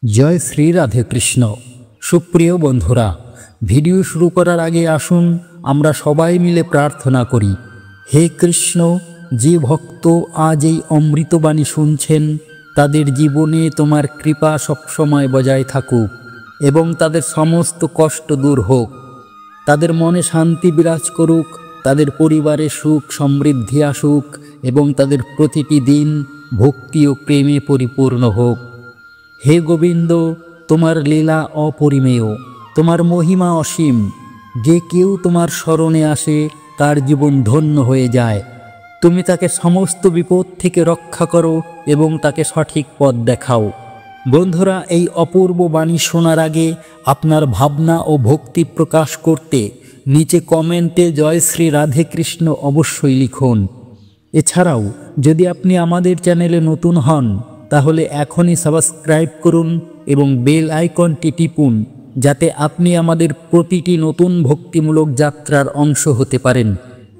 জয় শ্রী রাধে কৃষ্ণ। সুপ্রিয় বন্ধুরা, ভিডিও শুরু করার আগে আসুন আমরা সবাই মিলে প্রার্থনা করি। হে কৃষ্ণ, যে ভক্ত আজ এই অমৃতবাণী শুনছেন তাদের জীবনে তোমার কৃপা সবসময় বজায় থাকুক এবং তাদের সমস্ত কষ্ট দূর হোক। তাদের মনে শান্তি বিরাজ করুক, তাদের পরিবারে সুখ সমৃদ্ধি আসুক এবং তাদের প্রতিটি দিন ভক্তি ও প্রেমে পরিপূর্ণ হোক। হে গোবিন্দ, তোমার লীলা অপরিমেয়, তোমার মহিমা অসীম। যে কেউ তোমার শরণে আসে তার জীবন ধন্য হয়ে যায়। তুমি তাকে সমস্ত বিপদ থেকে রক্ষা করো এবং তাকে সঠিক পথ দেখাও। বন্ধুরা, এই অপূর্ব বাণী শোনার আগে আপনার ভাবনা ও ভক্তি প্রকাশ করতে নিচে কমেন্টে জয় শ্রী রাধে কৃষ্ণ অবশ্যই লিখুন। এছাড়াও যদি আপনি আমাদের চ্যানেলে নতুন হন তাহলে এখনই সাবস্ক্রাইব করুন এবং বেল আইকনটি টিপুন, যাতে আপনি আমাদের প্রতিটি নতুন ভক্তিমূলক যাত্রার অংশ হতে পারেন।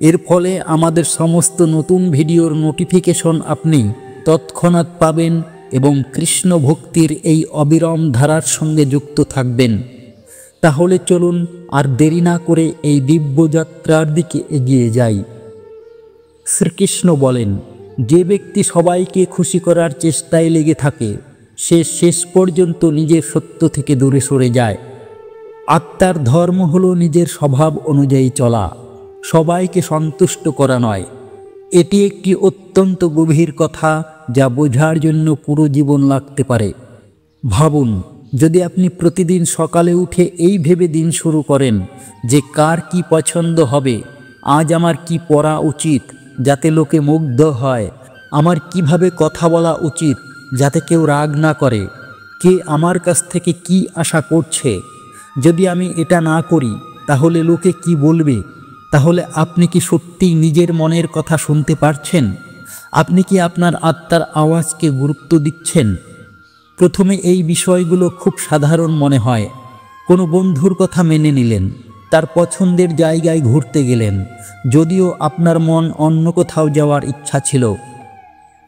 এর ফলে আমাদের সমস্ত নতুন ভিডিওর নোটিফিকেশন আপনি তৎক্ষণাৎ পাবেন এবং কৃষ্ণ ভক্তির এই অবিরাম ধারার সঙ্গে যুক্ত থাকবেন। তাহলে চলুন আর দেরি না করে এই দিব্য যাত্রার দিকে এগিয়ে যাই। শ্রীকৃষ্ণ বলেন, যে ব্যক্তি সবাইকে খুশি করার চেষ্টায় লেগে থাকে সে শেষ পর্যন্ত নিজের সত্য থেকে দূরে সরে যায়। আত্মার ধর্ম হলো নিজের স্বভাব অনুযায়ী চলা, সবাইকে সন্তুষ্ট করা নয়। এটি একটি অত্যন্ত গভীর কথা যা বোঝার জন্য পুরো জীবন লাগতে পারে। ভাবুন, যদি আপনি প্রতিদিন সকালে উঠে এই ভেবে দিন শুরু করেন যে কার কি পছন্দ হবে, আজ আমার কি পড়া উচিত যাতে লোকে মুগ্ধ হয়, আমার কিভাবে কথা বলা উচিত যাতে কেউ রাগ না করে, কে আমার কাছ থেকে কি আশা করছে, যদি আমি এটা না করি তাহলে লোকে কি বলবে, তাহলে আপনি কি সত্যিই নিজের মনের কথা শুনতে পারছেন? আপনি কি আপনার আত্মার আওয়াজকে গুরুত্ব দিচ্ছেন? প্রথমে এই বিষয়গুলো খুব সাধারণ মনে হয়। কোনো বন্ধুর কথা মেনে নিলেন, তার পছন্দের জায়গায় ঘুরতে গেলেন যদিও আপনার মন অন্য কোথাও যাওয়ার ইচ্ছা ছিল।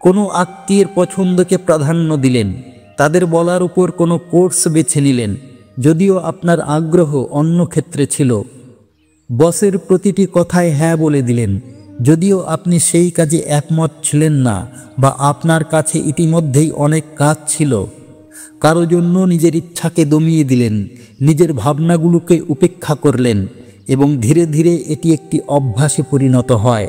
কোনো আত্মীয়ের পছন্দকে প্রাধান্য দিলেন, তাদের বলার উপর কোনো কোর্স বেছে নিলেন যদিও আপনার আগ্রহ অন্য ক্ষেত্রে ছিল। বসের প্রতিটি কথায় হ্যাঁ বলে দিলেন যদিও আপনি সেই কাজে একমত ছিলেন না বা আপনার কাছে ইতিমধ্যেই অনেক কাজ ছিল। কারো জন্য নিজের ইচ্ছাকে দমিয়ে দিলেন, নিজের ভাবনাগুলোকে উপেক্ষা করলেন এবং ধীরে ধীরে এটি একটি অভ্যাসে পরিণত হয়।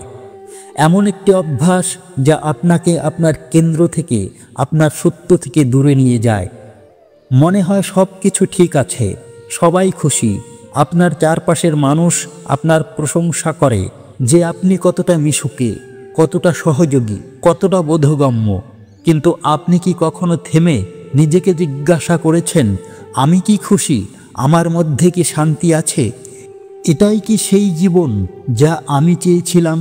এমন একটি অভ্যাস যা আপনাকে আপনার কেন্দ্র থেকে, আপনার সত্য থেকে দূরে নিয়ে যায়। মনে হয় সব কিছু ঠিক আছে, সবাই খুশি, আপনার চারপাশের মানুষ আপনার প্রশংসা করে যে আপনি কতটা মিশুকে, কতটা সহযোগী, কতটা বোধগম্য। কিন্তু আপনি কি কখনো থেমে নিজেকে জিজ্ঞাসা করেছেন, আমি কি খুশি? আমার মধ্যে কি শান্তি আছে? এটাই কি সেই জীবন যা আমি চেয়েছিলাম?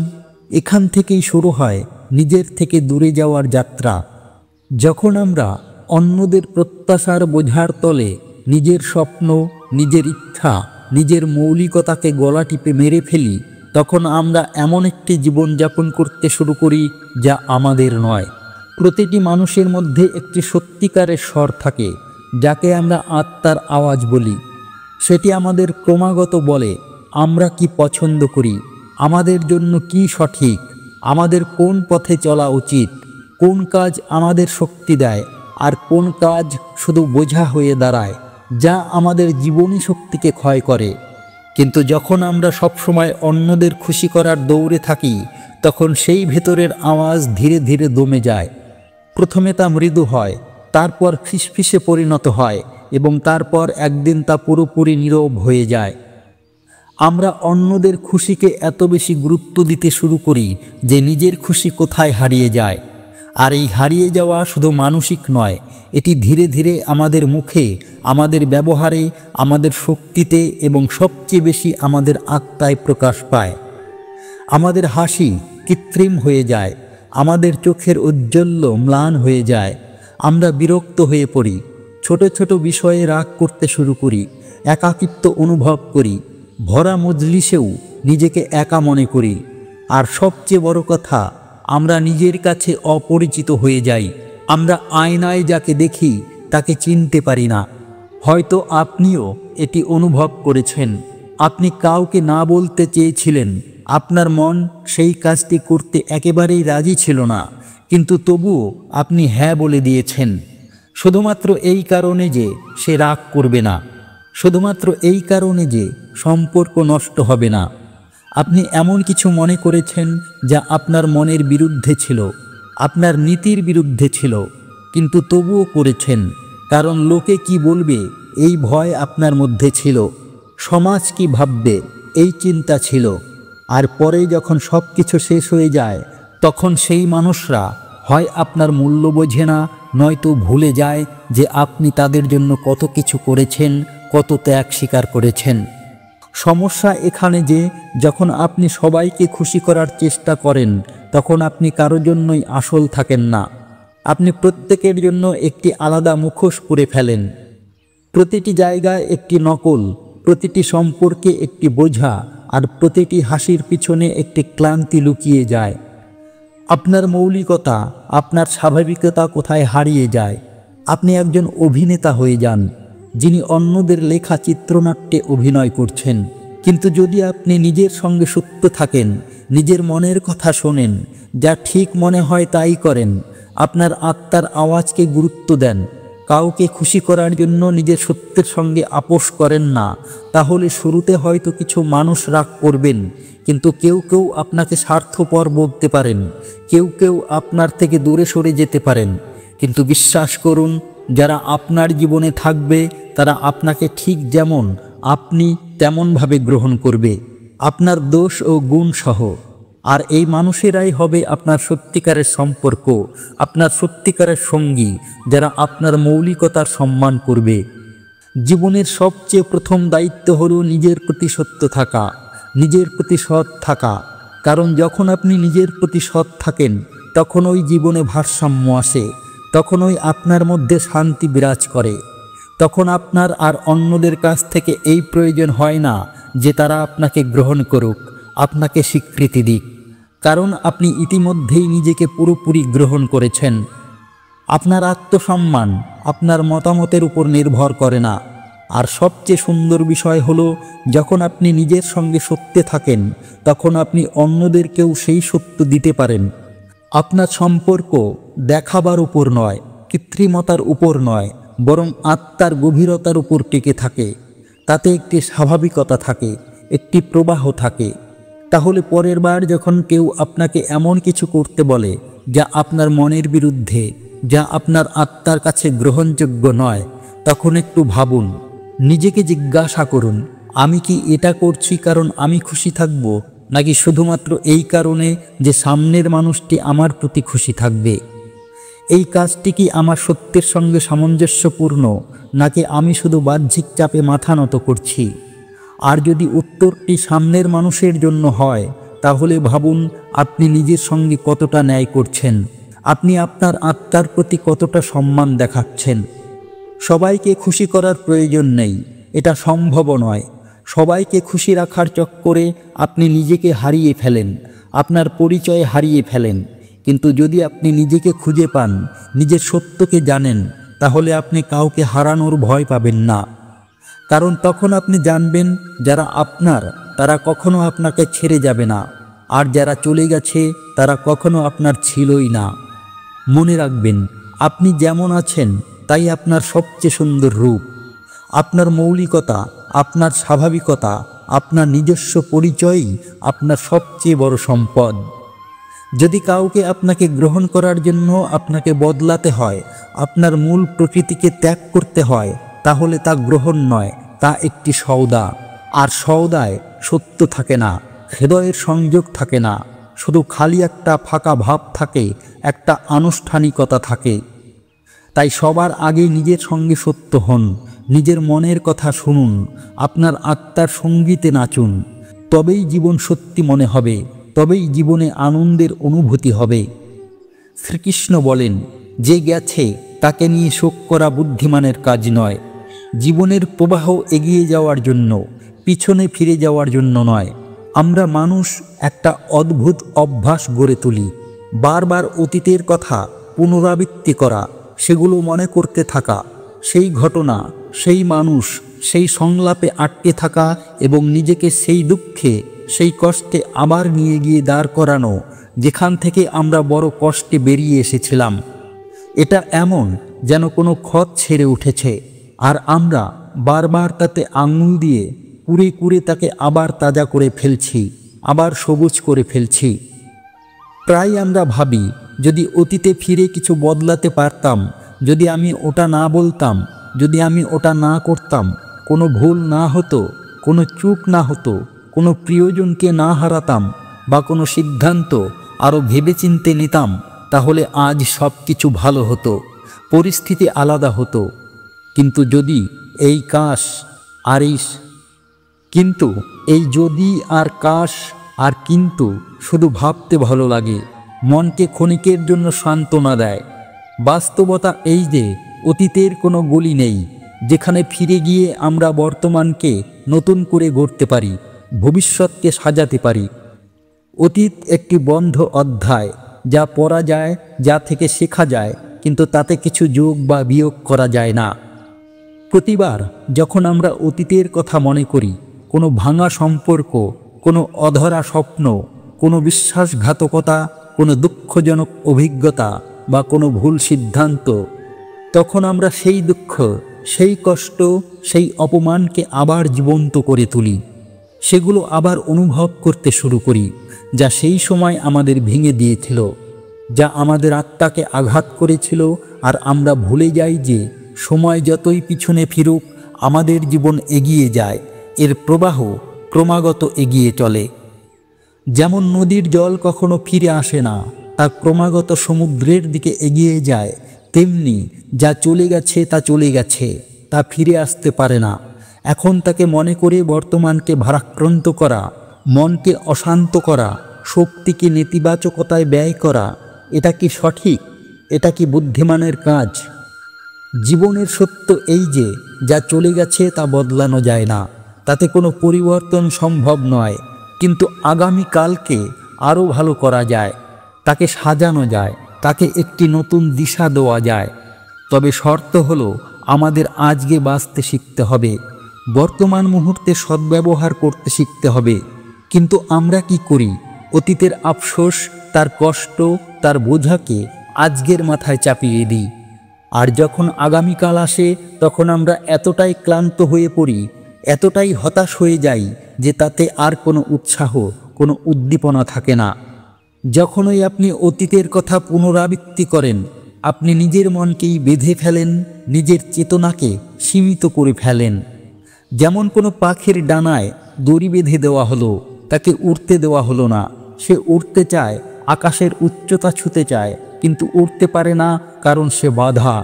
এখান থেকেই শুরু হয় নিজের থেকে দূরে যাওয়ার যাত্রা। যখন আমরা অন্যদের প্রত্যাশার বোঝার তলে নিজের স্বপ্ন, নিজের ইচ্ছা, নিজের মৌলিকতাকে গলা টিপে মেরে ফেলি, তখন আমরা এমন একটি জীবন যাপন করতে শুরু করি যা আমাদের নয়। প্রতিটি মানুষের মধ্যে একটি সত্যিকারের স্বর থাকে যাকে আমরা আত্মার আওয়াজ বলি। সেটি আমাদের ক্রমাগত বলে আমরা কি পছন্দ করি, আমাদের জন্য কি সঠিক, আমাদের কোন পথে চলা উচিত, কোন কাজ আমাদের শক্তি দেয় আর কোন কাজ শুধু বোঝা হয়ে দাঁড়ায় যা আমাদের জীবনী শক্তিকে ক্ষয় করে। কিন্তু যখন আমরা সবসময় অন্যদের খুশি করার দৌড়ে থাকি তখন সেই ভেতরের আওয়াজ ধীরে ধীরে দমে যায়। প্রথমে তা মৃদু হয়, তারপর ফিসফিসে পরিণত হয় এবং তারপর একদিন তা পুরোপুরি নীরব হয়ে যায়। আমরা অন্যদের খুশিকে এত বেশি গুরুত্ব দিতে শুরু করি যে নিজের খুশি কোথায় হারিয়ে যায়। আর এই হারিয়ে যাওয়া শুধু মানসিক নয়, এটি ধীরে ধীরে আমাদের মুখে, আমাদের ব্যবহারে, আমাদের শক্তিতে এবং সবচেয়ে বেশি আমাদের আত্মায় প্রকাশ পায়। আমাদের হাসি কৃত্রিম হয়ে যায়, আমাদের চোখের ঔজ্জ্বল্য ম্লান হয়ে যায়, আমরা বিরক্ত হয়ে পড়ি, ছোট ছোট বিষয়ে রাগ করতে শুরু করি, একাকিত্ব অনুভব করি, ভরা মজলিসেও নিজেকে একা মনে করি। আর সবচেয়ে বড় কথা, আমরা নিজের কাছে অপরিচিত হয়ে যাই। আমরা আয়নায় যাকে দেখি তাকে চিনতে পারি না। হয়তো আপনিও এটি অনুভব করেছেন। আপনি কাউকে না বলতে চেয়েছিলেন, আপনার মন সেই কাজটি করতে একেবারেই রাজি ছিল না, কিন্তু তবুও আপনি হ্যাঁ বলে দিয়েছেন, শুধুমাত্র এই কারণে যে সে রাগ করবে না, শুধুমাত্র এই কারণে যে সম্পর্ক নষ্ট হবে না। আপনি এমন কিছু মনে করেছেন যা আপনার মনের বিরুদ্ধে ছিল, আপনার নীতির বিরুদ্ধে ছিল, কিন্তু তবুও করেছেন, কারণ লোকে কি বলবে এই ভয় আপনার মধ্যে ছিল, সমাজ কি ভাববে এই চিন্তা ছিল। আর পরে যখন সব কিছু শেষ হয়ে যায়, তখন সেই মানুষরা হয় আপনার মূল্য বোঝে না, নয়তো ভুলে যায় যে আপনি তাদের জন্য কত কিছু করেছেন, কত ত্যাগ স্বীকার করেছেন। সমস্যা এখানে যে যখন আপনি সবাইকে খুশি করার চেষ্টা করেন, তখন আপনি কারোর জন্যই আসল থাকেন না। আপনি প্রত্যেকের জন্য একটি আলাদা মুখোশ পরে ফেলেন। প্রতিটি জায়গায় একটি নকল, প্রতিটি সম্পর্কে একটি বোঝা, আর প্রতিটি হাসির পিছনে একটি ক্লান্তি লুকিয়ে যায়। আপনার মৌলিকতা, আপনার স্বাভাবিকতা কোথায় হারিয়ে যায়। আপনি একজন অভিনেতা হয়ে যান, যিনি অন্যদের লেখা চিত্রনাট্যে অভিনয় করছেন। কিন্তু যদি আপনি নিজের সঙ্গে সত্য থাকেন, নিজের মনের কথা শোনেন, যা ঠিক মনে হয় তাই করেন, আপনার আত্মার আওয়াজকে গুরুত্ব দেন, কাউকে খুশি করার জন্য নিজের সত্যের সঙ্গে আপোষ করেন না, তাহলে শুরুতে হয়তো কিছু মানুষ রাগ করবেন, কিন্তু কেউ কেউ আপনাকে স্বার্থপর বলতে পারেন, কেউ কেউ আপনার থেকে দূরে সরে যেতে পারেন। কিন্তু বিশ্বাস করুন, যারা আপনার জীবনে থাকবে তারা আপনাকে ঠিক যেমন আপনি তেমনভাবে গ্রহণ করবে, আপনার দোষ ও গুণ সহ। আর এই মানুষেরাই হবে আপনার সত্যিকারের সম্পর্ক, আপনার সত্যিকারের সঙ্গী, যারা আপনার মৌলিকতার সম্মান করবে। জীবনের সবচেয়ে প্রথম দায়িত্ব হলো নিজের প্রতি সত্য থাকা, নিজের প্রতি সৎ থাকা। কারণ যখন আপনি নিজের প্রতি সৎ থাকেন, তখন ওই জীবনে ভারসাম্য আসে, তখন ওই আপনার মধ্যে শান্তি বিরাজ করে। তখন আপনার আর অন্যদের কাছ থেকে এই প্রয়োজন হয় না যে তারা আপনাকে গ্রহণ করুক, আপনাকে স্বীকৃতি দিক, কারণ আপনি ইতিমধ্যেই নিজেকে পুরোপুরি গ্রহণ করেছেন। আপনার আত্মসম্মান আপনার মতামতের উপর নির্ভর করে না। আর সবচেয়ে সুন্দর বিষয় হলো, যখন আপনি নিজের সঙ্গে সত্যে থাকেন, তখন আপনি অন্যদেরকেও সেই সত্য দিতে পারেন। আপনার সম্পর্ক দেখাবার উপর নয়, কৃত্রিমতার উপর নয়, বরং আত্মার গভীরতার উপর টিকে থাকে। তাতে একটি স্বাভাবিকতা থাকে, একটি প্রবাহ থাকে। তাহলে পরের বার যখন কেউ আপনাকে এমন কিছু করতে বলে যা আপনার মনের বিরুদ্ধে, যা আপনার আত্মার কাছে গ্রহণযোগ্য নয়, তখন একটু ভাবুন, নিজেকে জিজ্ঞাসা করুন, আমি কি এটা করছি কারণ আমি খুশি থাকব, নাকি শুধুমাত্র এই কারণে যে সামনের মানুষটি আমার প্রতি খুশি থাকবে? এই কাজটি কি আমার সত্যের সঙ্গে সামঞ্জস্যপূর্ণ, নাকি আমি শুধু বাহ্যিক চাপে মাথা নত করছি? আর যদি উত্তরটি সামনের মানুষের জন্য হয়, তাহলে ভাবুন আপনি নিজের সঙ্গে কতটা ন্যায় করছেন, আপনি আপনার আত্মার প্রতি কতটা সম্মান দেখাচ্ছেন। সবাইকে খুশি করার প্রয়োজন নেই, এটা সম্ভবও নয়। সবাইকে খুশি রাখার চক্করে আপনি নিজেকে হারিয়ে ফেলেন, আপনার পরিচয় হারিয়ে ফেলেন। কিন্তু যদি আপনি নিজেকে খুঁজে পান, নিজের সত্যকে জানেন, তাহলে আপনি কাউকে হারানোর ভয় পাবেন না। কারণ তখন আপনি জানবেন, যারা আপনার তারা কখনো আপনাকে ছেড়ে যাবে না, আর যারা চলে গেছে তারা কখনো আপনার ছিলই না। মনে রাখবেন, আপনি যেমন আছেন তাই আপনার সবচেয়ে সুন্দর রূপ। আপনার মৌলিকতা, আপনার স্বাভাবিকতা, আপনার নিজস্ব পরিচয়ই আপনার সবচেয়ে বড় সম্পদ। যদি কাউকে আপনাকে গ্রহণ করার জন্য আপনাকে বদলাতে হয়, আপনার মূল প্রকৃতিকে ত্যাগ করতে হয়, তাহলে তা গ্রহণ নয়, তা একটি সওদা। আর সওদায় সত্য থাকে না, হৃদয়ের সংযোগ থাকে না, শুধু খালি একটা ফাঁকা ভাব থাকে, একটা আনুষ্ঠানিকতা থাকে। তাই সবার আগে নিজের সঙ্গে সত্য হন, নিজের মনের কথা শুনুন, আপনার আত্মার সঙ্গীতে নাচুন। তবেই জীবন সত্যি মনে হবে, তবেই জীবনে আনন্দের অনুভূতি হবে। শ্রীকৃষ্ণ বলেন, যে গেছে তাকে নিয়ে শোক করা বুদ্ধিমানের কাজ নয়। জীবনের প্রবাহ এগিয়ে যাওয়ার জন্য, পিছনে ফিরে যাওয়ার জন্য নয়। আমরা মানুষ একটা অদ্ভুত অভ্যাস গড়ে তুলি, বারবার অতীতের কথা পুনরাবৃত্তি করা, সেগুলো মনে করতে থাকা, সেই ঘটনা, সেই মানুষ, সেই সংলাপে আটকে থাকা এবং নিজেকে সেই দুঃখে, সেই কষ্টে আবার নিয়ে গিয়ে দাঁড় করানো, যেখান থেকে আমরা বড় কষ্টে বেরিয়ে এসেছিলাম। এটা এমন যেন কোনো ক্ষত ছেড়ে উঠেছে, আর আমরা বারবার তাতে আঙুল দিয়ে কুরে কুরে তাকে আবার তাজা করে ফেলছি, আবার সবুজ করে ফেলছি। প্রায় আমরা ভাবি, যদি অতীতে ফিরে কিছু বদলাতে পারতাম, যদি আমি ওটা না বলতাম, যদি আমি ওটা না করতাম, কোনো ভুল না হতো, কোনো চুপ না হতো, কোনো প্রিয়জনকে না হারাতাম, বা কোনো সিদ্ধান্ত আরও ভেবেচিন্তে নিতাম, তাহলে আজ সব কিছু ভালো হতো, পরিস্থিতি আলাদা হতো। কিন্তু যদি এই কাশ আর কিন্তু এই যদি আর কাশ আর কিন্তু শুধু ভাবতে ভালো লাগে, মনকে ক্ষণিকের জন্য সান্ত্বনা দেয়। বাস্তবতা এই যে অতীতের কোনো গলি নেই যেখানে ফিরে গিয়ে আমরা বর্তমানকে নতুন করে গড়তে পারি, ভবিষ্যৎকে সাজাতে পারি। অতীত একটি বন্ধ অধ্যায়, যা পড়া যায়, যা থেকে শেখা যায়, কিন্তু তাতে কিছু যোগ বা বিয়োগ করা যায় না। প্রতিবার যখন আমরা অতীতের কথা মনে করি, কোনো ভাঙা সম্পর্ক, কোনো অধরা স্বপ্ন, কোনো বিশ্বাসঘাতকতা, কোনো দুঃখজনক অভিজ্ঞতা বা কোনো ভুল সিদ্ধান্ত, তখন আমরা সেই দুঃখ, সেই কষ্ট, সেই অপমানকে আবার জীবন্ত করে তুলি। সেগুলো আবার অনুভব করতে শুরু করি, যা সেই সময় আমাদের ভেঙে দিয়েছিল, যা আমাদের আত্মাকে আঘাত করেছিল। আর আমরা ভুলে যাই যে সময় যতই পিছনে ফিরুক, আমাদের জীবন এগিয়ে যায়, এর প্রবাহ ক্রমাগত এগিয়ে চলে। যেমন নদীর জল কখনো ফিরে আসে না, তা ক্রমাগত সমুদ্রের দিকে এগিয়ে যায়, তেমনি যা চলে গেছে তা চলে গেছে, তা ফিরে আসতে পারে না। এখন তাকে মনে করে বর্তমানকে ভারাক্রান্ত করা, মনকে অশান্ত করা, শক্তিকে নেতিবাচকতায় ব্যয় করা, এটা কি সঠিক? এটা কি বুদ্ধিমানের কাজ? জীবনের সত্য এই যে যা চলে গেছে তা বদলানো যায় না, তাতে কোনো পরিবর্তন সম্ভব নয়। কিন্তু আগামীকালকে আরও ভালো করা যায়, তাকে সাজানো যায়, তাকে একটি নতুন দিশা দেওয়া যায়। তবে শর্ত হলো আমাদের আজকে বাঁচতে শিখতে হবে, বর্তমান মুহূর্তে সদ্ব্যবহার করতে শিখতে হবে। কিন্তু আমরা কি করি? অতীতের আফসোস, তার কষ্ট, তার বোঝাকে আজকের মাথায় চাপিয়ে দিই। আর যখন আগামীকাল আসে, তখন আমরা এতটাই ক্লান্ত হয়ে পড়ি, এতটাই হতাশ হয়ে যাই যে তাতে আর কোনো উৎসাহ, কোনো উদ্দীপনা থাকে না। যখনই আপনি অতীতের কথা পুনরাবৃত্তি করেন, আপনি নিজের মনকেই বেঁধে ফেলেন, নিজের চেতনাকে সীমিত করে ফেলেন। যেমন কোনো পাখির ডানায় দড়ি বেঁধে দেওয়া হলো, তাকে উড়তে দেওয়া হলো না। সে উড়তে চায়, আকাশের উচ্চতা ছুঁতে চায়, কিন্তু উড়তে পারে না, কারণ সে বাধা।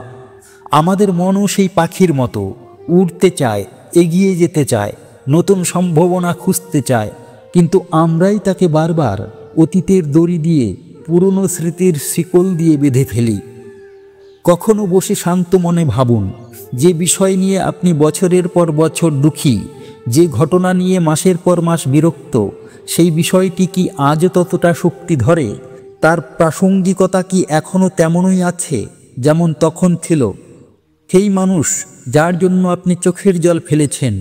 আমাদের মনও সেই পাখির মতো, উড়তে চায়, এগিয়ে যেতে চায়, নতুন সম্ভাবনা খুঁজতে চায়, কিন্তু আমরাই তাকে বারবার অতীতের দড়ি দিয়ে, পুরনো স্মৃতির শিকল দিয়ে বেঁধে ফেলি। কখনো বসে শান্ত মনে ভাবুন, যে বিষয় নিয়ে আপনি বছরের পর বছর দুঃখী, যে ঘটনা নিয়ে মাসের পর মাস বিরক্ত, সেই বিষয়টি কি আজও ততটা শক্তি ধরে? তার প্রাসঙ্গিকতা কি এখনও তেমনই আছে যেমন তখন ছিল? সেই মানুষ যার জন্য আপনি চোখের জল ফেলেছেন,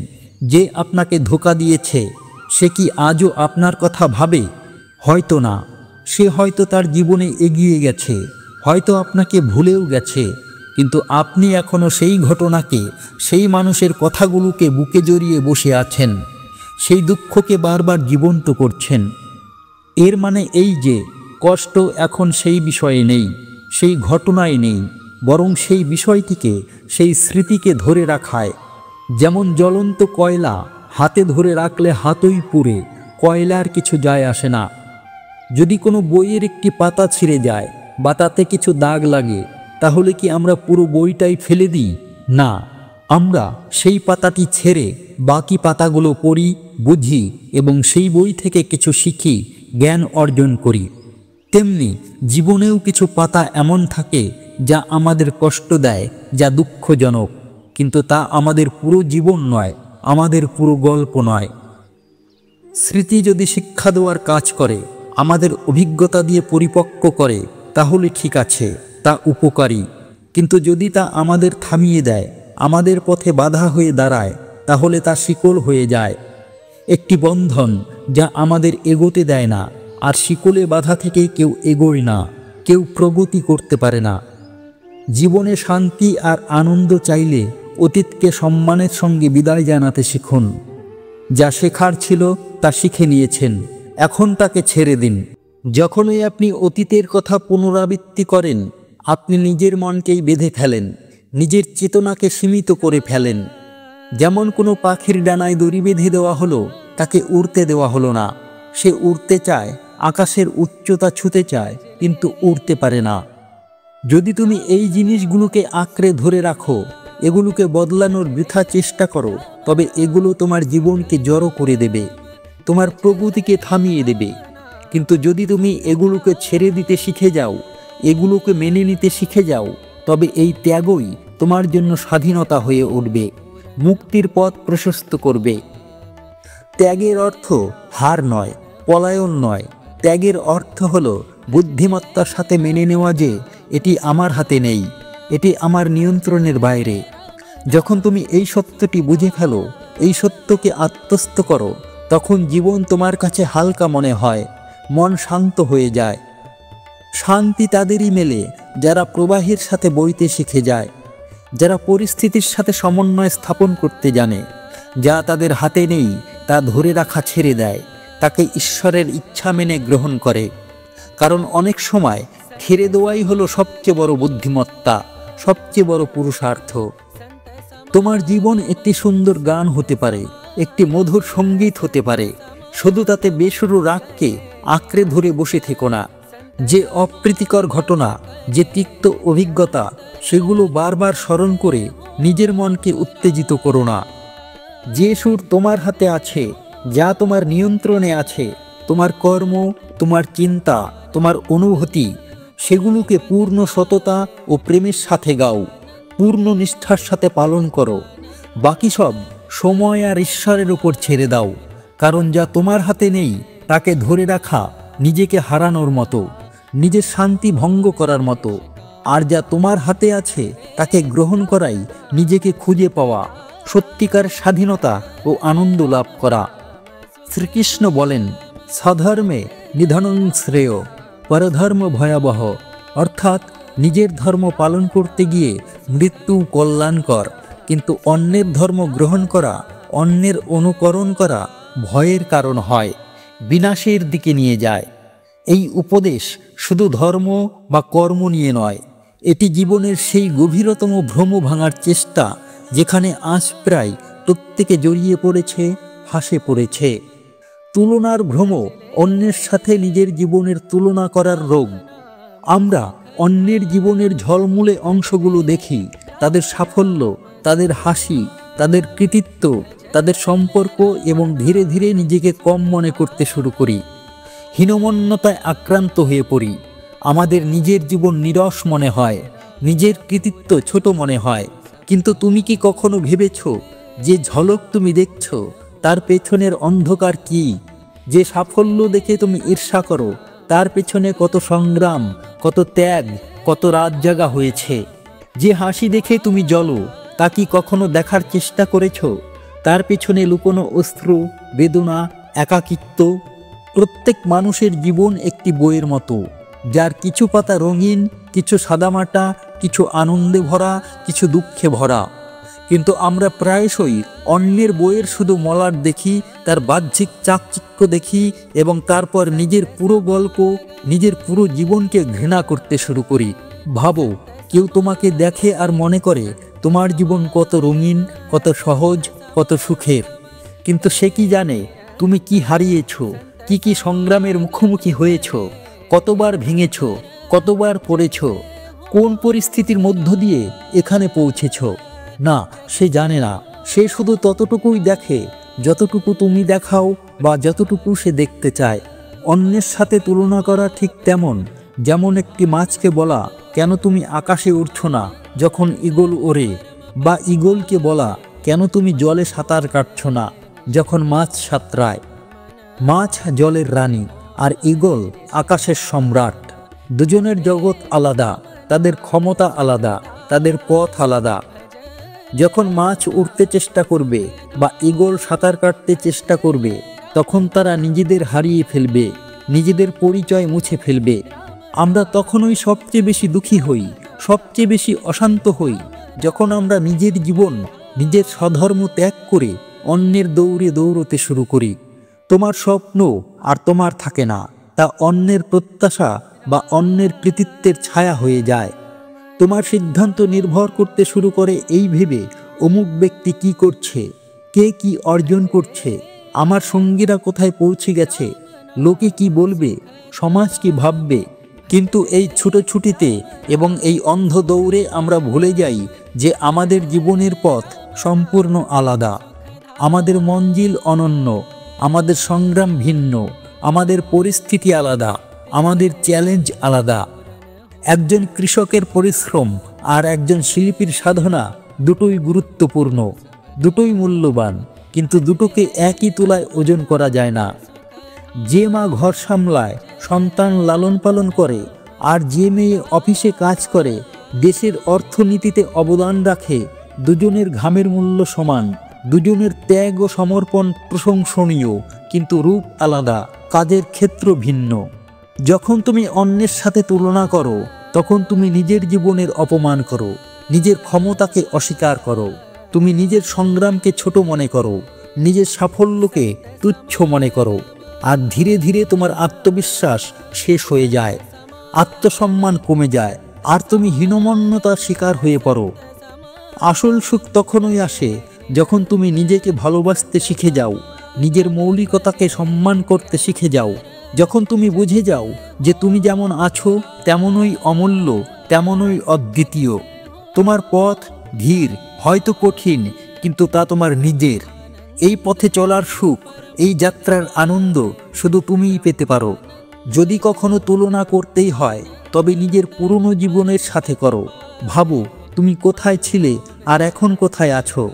যে আপনাকে ধোঁকা দিয়েছে, সে কি আজও আপনার কথা ভাবে? হয়তো না। সে হয়তো তার জীবনে এগিয়ে গেছে, হয়তো আপনাকে ভুলেও গেছে, কিন্তু আপনি এখনও সেই ঘটনাকে, সেই মানুষের কথাগুলোকে বুকে জড়িয়ে বসে আছেন, সেই দুঃখকে বারবার জীবন্ত করছেন। এর মানে এই যে কষ্ট এখন সেই বিষয়ে নেই, সেই ঘটনায় নেই, বরং সেই বিষয়টিকে, সেই স্মৃতিকে ধরে রাখায়। যেমন জ্বলন্ত কয়লা হাতে ধরে রাখলে হাতই পুড়ে, কয়লার কিছু যায় আসে না। যদি কোনো বইয়ের একটি পাতা ছিঁড়ে যায় বা তাতে কিছু দাগ লাগে, তাহলে কি আমরা পুরো বইটাই ফেলে দিই? না, আমরা সেই পাতাটি ছেড়ে বাকি পাতাগুলো পড়ি, বুঝি এবং সেই বই থেকে কিছু শিখি, জ্ঞান অর্জন করি। তেমনি জীবনেও কিছু পাতা এমন থাকে যা আমাদের কষ্ট দেয়, যা দুঃখজনক, কিন্তু তা আমাদের পুরো জীবন নয়, আমাদের পুরো গল্প নয়। স্মৃতি যদি শিক্ষা দেওয়ার কাজ করে, আমাদের অভিজ্ঞতা দিয়ে পরিপক্ক করে, তাহলে ঠিক আছে, তা উপকারী। কিন্তু যদি তা আমাদের থামিয়ে দেয়, আমাদের পথে বাধা হয়ে দাঁড়ায়, তাহলে তা শিকল হয়ে যায়। একটি বন্ধন যা আমাদের এগোতে দেয় না, আর শিকলে বাধা থেকে কেউ এগোয় না, কেউ প্রগতি করতে পারে না। জীবনে শান্তি আর আনন্দ চাইলে অতীতকে সম্মানের সঙ্গে বিদায় জানাতে শিখুন। যা শেখার ছিল তা শিখে নিয়েছেন, এখন তাকে ছেড়ে দিন। যখনই আপনি অতীতের কথা পুনরাবৃত্তি করেন, আপনি নিজের মনকেই বেঁধে ফেলেন, নিজের চেতনাকে সীমিত করে ফেলেন। যেমন কোনো পাখির ডানায় দড়ি বেঁধে দেওয়া হলো, তাকে উড়তে দেওয়া হলো না। সে উড়তে চায়, আকাশের উচ্চতা ছুঁতে চায়, কিন্তু উড়তে পারে না। যদি তুমি এই জিনিসগুলোকে আঁকড়ে ধরে রাখো, এগুলোকে বদলানোর বৃথা চেষ্টা করো, তবে এগুলো তোমার জীবনকে জড়ো করে দেবে, তোমার প্রগতিকে থামিয়ে দেবে। কিন্তু যদি তুমি এগুলোকে ছেড়ে দিতে শিখে যাও, এগুলোকে মেনে নিতে শিখে যাও, তবে এই ত্যাগই তোমার জন্য স্বাধীনতা হয়ে উঠবে, মুক্তির পথ প্রশস্ত করবে। ত্যাগের অর্থ হার নয়, পলায়ন নয়। ত্যাগের অর্থ হলো বুদ্ধিমত্তার সাথে মেনে নেওয়া যে এটি আমার হাতে নেই, এটি আমার নিয়ন্ত্রণের বাইরে। যখন তুমি এই সত্যটি বুঝে ফেলো, এই সত্যকে আত্মস্থ করো, তখন জীবন তোমার কাছে হালকা মনে হয়, মন শান্ত হয়ে যায়। শান্তি তাদেরই মেলে যারা প্রবাহের সাথে বইতে শিখে যায়, যারা পরিস্থিতির সাথে সমন্বয় স্থাপন করতে জানে। যা তাদের হাতে নেই তা ধরে রাখা ছেড়ে দেয়, তাকে ঈশ্বরের ইচ্ছা মেনে গ্রহণ করে। কারণ অনেক সময় ছেড়ে দেওয়াই হলো সবচেয়ে বড় বুদ্ধিমত্তা, সবচেয়ে বড় পুরুষার্থ। তোমার জীবন একটি সুন্দর গান হতে পারে, একটি মধুর সঙ্গীত হতে পারে, শুধু তাতে বেসুরো রাগকে আঁকড়ে ধরে বসে থেকো না। যে অপ্রীতিকর ঘটনা, যে তিক্ত অভিজ্ঞতা, সেগুলো বারবার স্মরণ করে নিজের মনকে উত্তেজিত করো না। যে সুর তোমার হাতে আছে, যা তোমার নিয়ন্ত্রণে আছে, তোমার কর্ম, তোমার চিন্তা, তোমার অনুভূতি, সেগুলোকে পূর্ণ সততা ও প্রেমের সাথে গাও, পূর্ণ নিষ্ঠার সাথে পালন করো। বাকি সব সময় আর ঈশ্বরের উপর ছেড়ে দাও। কারণ যা তোমার হাতে নেই তাকে ধরে রাখা নিজেকে হারানোর মতো, নিজের শান্তি ভঙ্গ করার মতো। আর যা তোমার হাতে আছে তাকে গ্রহণ করাই নিজেকে খুঁজে পাওয়া, সত্যিকার স্বাধীনতা ও আনন্দ লাভ করা। শ্রীকৃষ্ণ বলেন, স্বধর্মে নিধনং শ্রেয়, পরধর্ম ভয়াবহ। অর্থাৎ নিজের ধর্ম পালন করতে গিয়ে মৃত্যু কল্যাণকর, কিন্তু অন্যের ধর্ম গ্রহণ করা, অন্যের অনুকরণ করা ভয়ের কারণ হয়, বিনাশের দিকে নিয়ে যায়। এই উপদেশ শুধু ধর্ম বা কর্ম নিয়ে নয়, এটি জীবনের সেই গভীরতম ভ্রম ভাঙার চেষ্টা, যেখানে আজ প্রায় প্রত্যেকে জড়িয়ে পড়েছে, ফাঁসে পড়েছে। তুলনার ভ্রম, অন্যের সাথে নিজের জীবনের তুলনা করার রোগ। আমরা অন্যের জীবনের ঝলমূলে অংশগুলো দেখি, তাদের সাফল্য, তাদের হাসি, তাদের কৃতিত্ব, তাদের সম্পর্ক, এবং ধীরে ধীরে নিজেকে কম মনে করতে শুরু করি। হীনমন্যতায় আক্রান্ত হয়ে পড়ি। আমাদের নিজের জীবন নীরস মনে হয়, নিজের কৃতিত্ব ছোট মনে হয়। কিন্তু তুমি কি কখনো ভেবেছ, যে ঝলক তুমি দেখছ তার পেছনের অন্ধকার কি? যে সাফল্য দেখে তুমি ঈর্ষা করো, তার পেছনে কত সংগ্রাম, কত ত্যাগ, কত রাত জাগা হয়েছে। যে হাসি দেখে তুমি জ্বলো, তা কি কখনো দেখার চেষ্টা করেছ তার পেছনে লুকোনো অশ্রু, বেদনা, একাকিত্ব? প্রত্যেক মানুষের জীবন একটি বইয়ের মতো, যার কিছু পাতা রঙিন, কিছু সাদামাটা, কিছু আনন্দে ভরা, কিছু দুঃখে ভরা। কিন্তু আমরা প্রায়শই অন্যের বইয়ের শুধু মলাট দেখি, তার বাহ্যিক চাকচিক্য দেখি, এবং তারপর নিজের পুরো গল্প, নিজের পুরো জীবনকে ঘৃণা করতে শুরু করি। ভাবো, কেউ তোমাকে দেখে আর মনে করে তোমার জীবন কত রঙিন, কত সহজ, কত সুখের। কিন্তু সে কি জানে তুমি কি হারিয়েছ, কি সংগ্রামের মুখোমুখি হয়েছ, কতবার ভেঙেছ, কতবার পড়েছ, কোন পরিস্থিতির মধ্য দিয়ে এখানে পৌঁছেছ? না, সে জানে না। সে শুধু ততটুকুই দেখে যতটুকু তুমি দেখাও, বা যতটুকু সে দেখতে চায়। অন্যের সাথে তুলনা করা ঠিক যেমন একটি মাছকে বলা, কেন তুমি আকাশে উড়ছ না যখন ঈগল ওড়ে, বা ঈগলকে বলা, কেন তুমি জলে সাঁতার কাটছ না যখন মাছ সাঁতরায়। মাছ জলের রানী, আর ঈগল আকাশের সম্রাট। দুজনের জগৎ আলাদা, তাদের ক্ষমতা আলাদা, তাদের পথ আলাদা। যখন মাছ উঠতে চেষ্টা করবে বা ঈগল সাঁতার কাটতে চেষ্টা করবে, তখন তারা নিজেদের হারিয়ে ফেলবে, নিজেদের পরিচয় মুছে ফেলবে। আমরা তখনই সবচেয়ে বেশি দুঃখী হই, সবচেয়ে বেশি অশান্ত হই, যখন আমরা নিজের জীবন, নিজের স্বধর্ম ত্যাগ করে অন্যের দৌড়ে দৌড়তে শুরু করি। তোমার স্বপ্ন আর তোমার থাকে না, তা অন্যের প্রত্যাশা বা অন্যের কৃতিত্বের ছায়া হয়ে যায়। তোমার সিদ্ধান্ত নির্ভর করতে শুরু করে এই ভেবে, অমুক ব্যক্তি কি করছে, কে কি অর্জন করছে, আমার সঙ্গীরা কোথায় পৌঁছে গেছে, লোকে কি বলবে, সমাজ কি ভাববে। কিন্তু এই ছুটোছুটিতে এবং এই অন্ধ দৌড়ে আমরা ভুলে যাই যে আমাদের জীবনের পথ সম্পূর্ণ আলাদা। আমাদের মঞ্জিল অনন্য, আমাদের সংগ্রাম ভিন্ন, আমাদের পরিস্থিতি আলাদা, আমাদের চ্যালেঞ্জ আলাদা। একজন কৃষকের পরিশ্রম আর একজন শিল্পীর সাধনা দুটোই গুরুত্বপূর্ণ, দুটোই মূল্যবান, কিন্তু দুটোকে একই তুলায় ওজন করা যায় না। যে মা ঘর সামলায়, সন্তান লালন পালন করে, আর যে মেয়ে অফিসে কাজ করে, দেশের অর্থনীতিতে অবদান রাখে, দুজনের ঘামের মূল্য সমান, দুজনের ত্যাগ ও সমর্পণ প্রশংসনীয়, কিন্তু রূপ আলাদা, কাজের ক্ষেত্র ভিন্ন। যখন তুমি অন্যের সাথে তুলনা করো, তখন তুমি নিজের জীবনের অপমান করো, নিজের ক্ষমতাকে অস্বীকার করো, তুমি নিজের সংগ্রামকে ছোট মনে করো, নিজের সাফল্যকে তুচ্ছ মনে করো। আর ধীরে ধীরে তোমার আত্মবিশ্বাস শেষ হয়ে যায়, আত্মসম্মান কমে যায়, আর তুমি হীনমন্যতার শিকার হয়ে পড়ো। আসল সুখ তখনই আসে যখন তুমি নিজেকে ভালোবাসতে শিখে যাও, নিজের মৌলিকতাকে সম্মান করতে শিখে যাও, যখন তুমি বুঝে যাও যে তুমি যেমন আছো তেমনই অমূল্য, তেমনই অদ্বিতীয়। তোমার পথ ধীর, হয়তো কঠিন, কিন্তু তা তোমার নিজের। এই পথে চলার সুখ, এই যাত্রার আনন্দ শুধু তুমিই পেতে পারো। যদি কখনো তুলনা করতেই হয়, তবে নিজের পুরনো জীবনের সাথে করো। ভাবো তুমি কোথায় ছিলে আর এখন কোথায় আছো,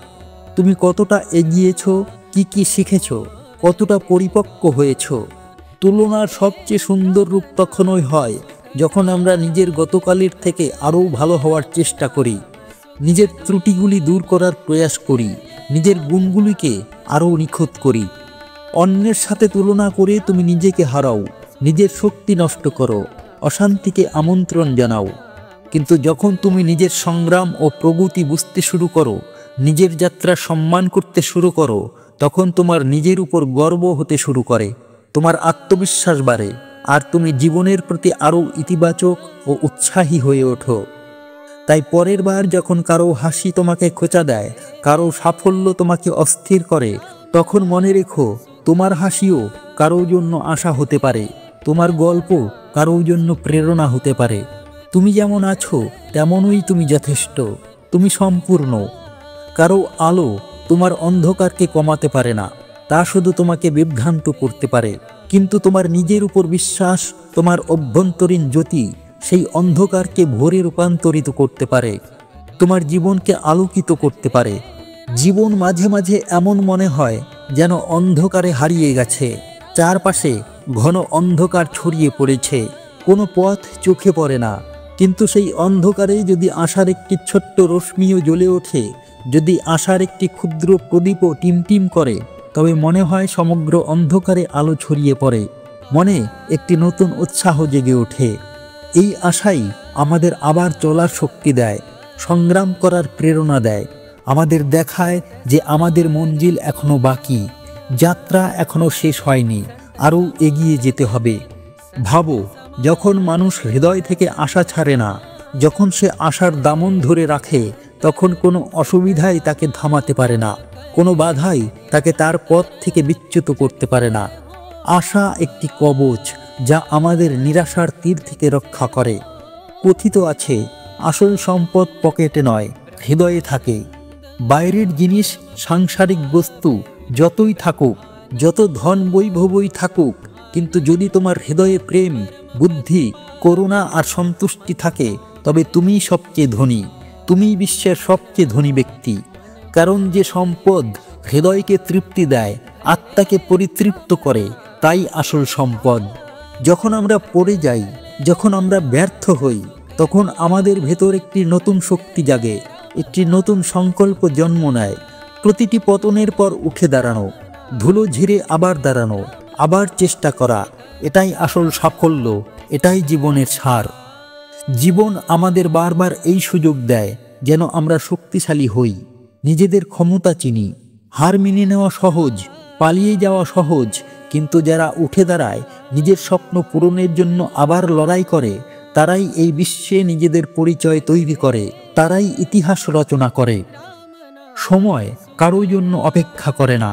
তুমি কতটা এগিয়েছো, কি কি শিখেছো, কতটা পরিপক্ক হয়েছো। তুলনার সবচেয়ে সুন্দর রূপ তখনই হয় যখন আমরা নিজের গতকালের থেকে আরও ভালো হওয়ার চেষ্টা করি, নিজের ত্রুটিগুলি দূর করার প্রয়াস করি, নিজের গুণগুলিকে আরও নিখুঁত করি। অন্যের সাথে তুলনা করে তুমি নিজেকে হারাও, নিজের শক্তি নষ্ট করো, অশান্তিকে আমন্ত্রণ জানাও। কিন্তু যখন তুমি নিজের সংগ্রাম ও প্রগতি বুঝতে শুরু করো, নিজের যাত্রা সম্মান করতে শুরু করো, তখন তোমার নিজের উপর গর্ব হতে শুরু করে, তোমার আত্মবিশ্বাস বাড়ে, আর তুমি জীবনের প্রতি আরও ইতিবাচক ও উৎসাহী হয়ে ওঠো। তাই পরের বার যখন কারো হাসি তোমাকে খোঁচা দেয়, কারো সাফল্য তোমাকে অস্থির করে, তখন মনে রেখো তোমার হাসিও কারো জন্য আশা হতে পারে, তোমার গল্প কারো জন্য প্রেরণা হতে পারে। তুমি যেমন আছো তেমনই তুমি যথেষ্ট, তুমি সম্পূর্ণ। কারো আলো তোমার অন্ধকারকে কমাতে পারে না, তা শুধু তোমাকে বিভ্রান্ত করতে পারে। কিন্তু তোমার নিজের উপর বিশ্বাস, তোমার অভ্যন্তরীণ জ্যোতি সেই অন্ধকারকে ভোরে রূপান্তরিত করতে পারে, তোমার জীবনকে আলোকিত করতে পারে। জীবন মাঝে মাঝে এমন মনে হয় যেন অন্ধকারে হারিয়ে গেছে, চারপাশে ঘন অন্ধকার ছড়িয়ে পড়েছে, কোনো পথ চোখে পড়ে না। কিন্তু সেই অন্ধকারে যদি আশার একটি ছোট্ট রশ্মিও জ্বলে ওঠে, যদি আশার একটি ক্ষুদ্র প্রদীপও টিমটিম করে, তবে মনে হয় সমগ্র অন্ধকারে আলো ছড়িয়ে পড়ে, মনে একটি নতুন উৎসাহ জেগে ওঠে। এই আশাই আমাদের আবার চলার শক্তি দেয়, সংগ্রাম করার প্রেরণা দেয়, আমাদের দেখায় যে আমাদের মঞ্জিল এখনো বাকি, যাত্রা এখনো শেষ হয়নি, আরও এগিয়ে যেতে হবে। ভাবো, যখন মানুষ হৃদয় থেকে আশা ছাড়ে না, যখন সে আশার দামন ধরে রাখে, তখন কোনো অসুবিধাই তাকে থামাতে পারে না, কোনো বাধাই তাকে তার পথ থেকে বিচ্যুত করতে পারে না। আশা একটি কবচ যা আমাদের নিরাশার তীর থেকে রক্ষা করে। কথিত আছে, আসল সম্পদ পকেটে নয়, হৃদয়ে থাকে। বাইরের জিনিস, সাংসারিক বস্তু যতই থাকুক, যত ধন বৈভবই থাকুক, কিন্তু যদি তোমার হৃদয়ে প্রেম, বুদ্ধি, করুণা আর সন্তুষ্টি থাকে, তবে তুমিই সবচেয়ে ধনী, তুমিই বিশ্বের সবচেয়ে ধনী ব্যক্তি। কারণ যে সম্পদ হৃদয়কে তৃপ্তি দেয়, আত্মাকে পরিতৃপ্ত করে, তাই আসল সম্পদ। যখন আমরা পড়ে যাই, যখন আমরা ব্যর্থ হই, তখন আমাদের ভেতর একটি নতুন শক্তি জাগে, একটি নতুন সংকল্প জন্ম নেয়। প্রতিটি পতনের পর উঠে দাঁড়ানো, ধুলো ঝিরে আবার দাঁড়ানো, আবার চেষ্টা করা, এটাই আসল সাফল্য, এটাই জীবনের সার। জীবন আমাদের বারবার এই সুযোগ দেয় যেন আমরা শক্তিশালী হই, নিজেদের ক্ষমতা চিনি। হার মেনে নেওয়া সহজ, পালিয়ে যাওয়া সহজ, কিন্তু যারা উঠে দাঁড়ায়, নিজের স্বপ্ন পূরণের জন্য আবার লড়াই করে, তারাই এই বিশ্বে নিজেদের পরিচয় তৈরি করে, তারাই ইতিহাস রচনা করে। সময় কারো জন্য অপেক্ষা করে না,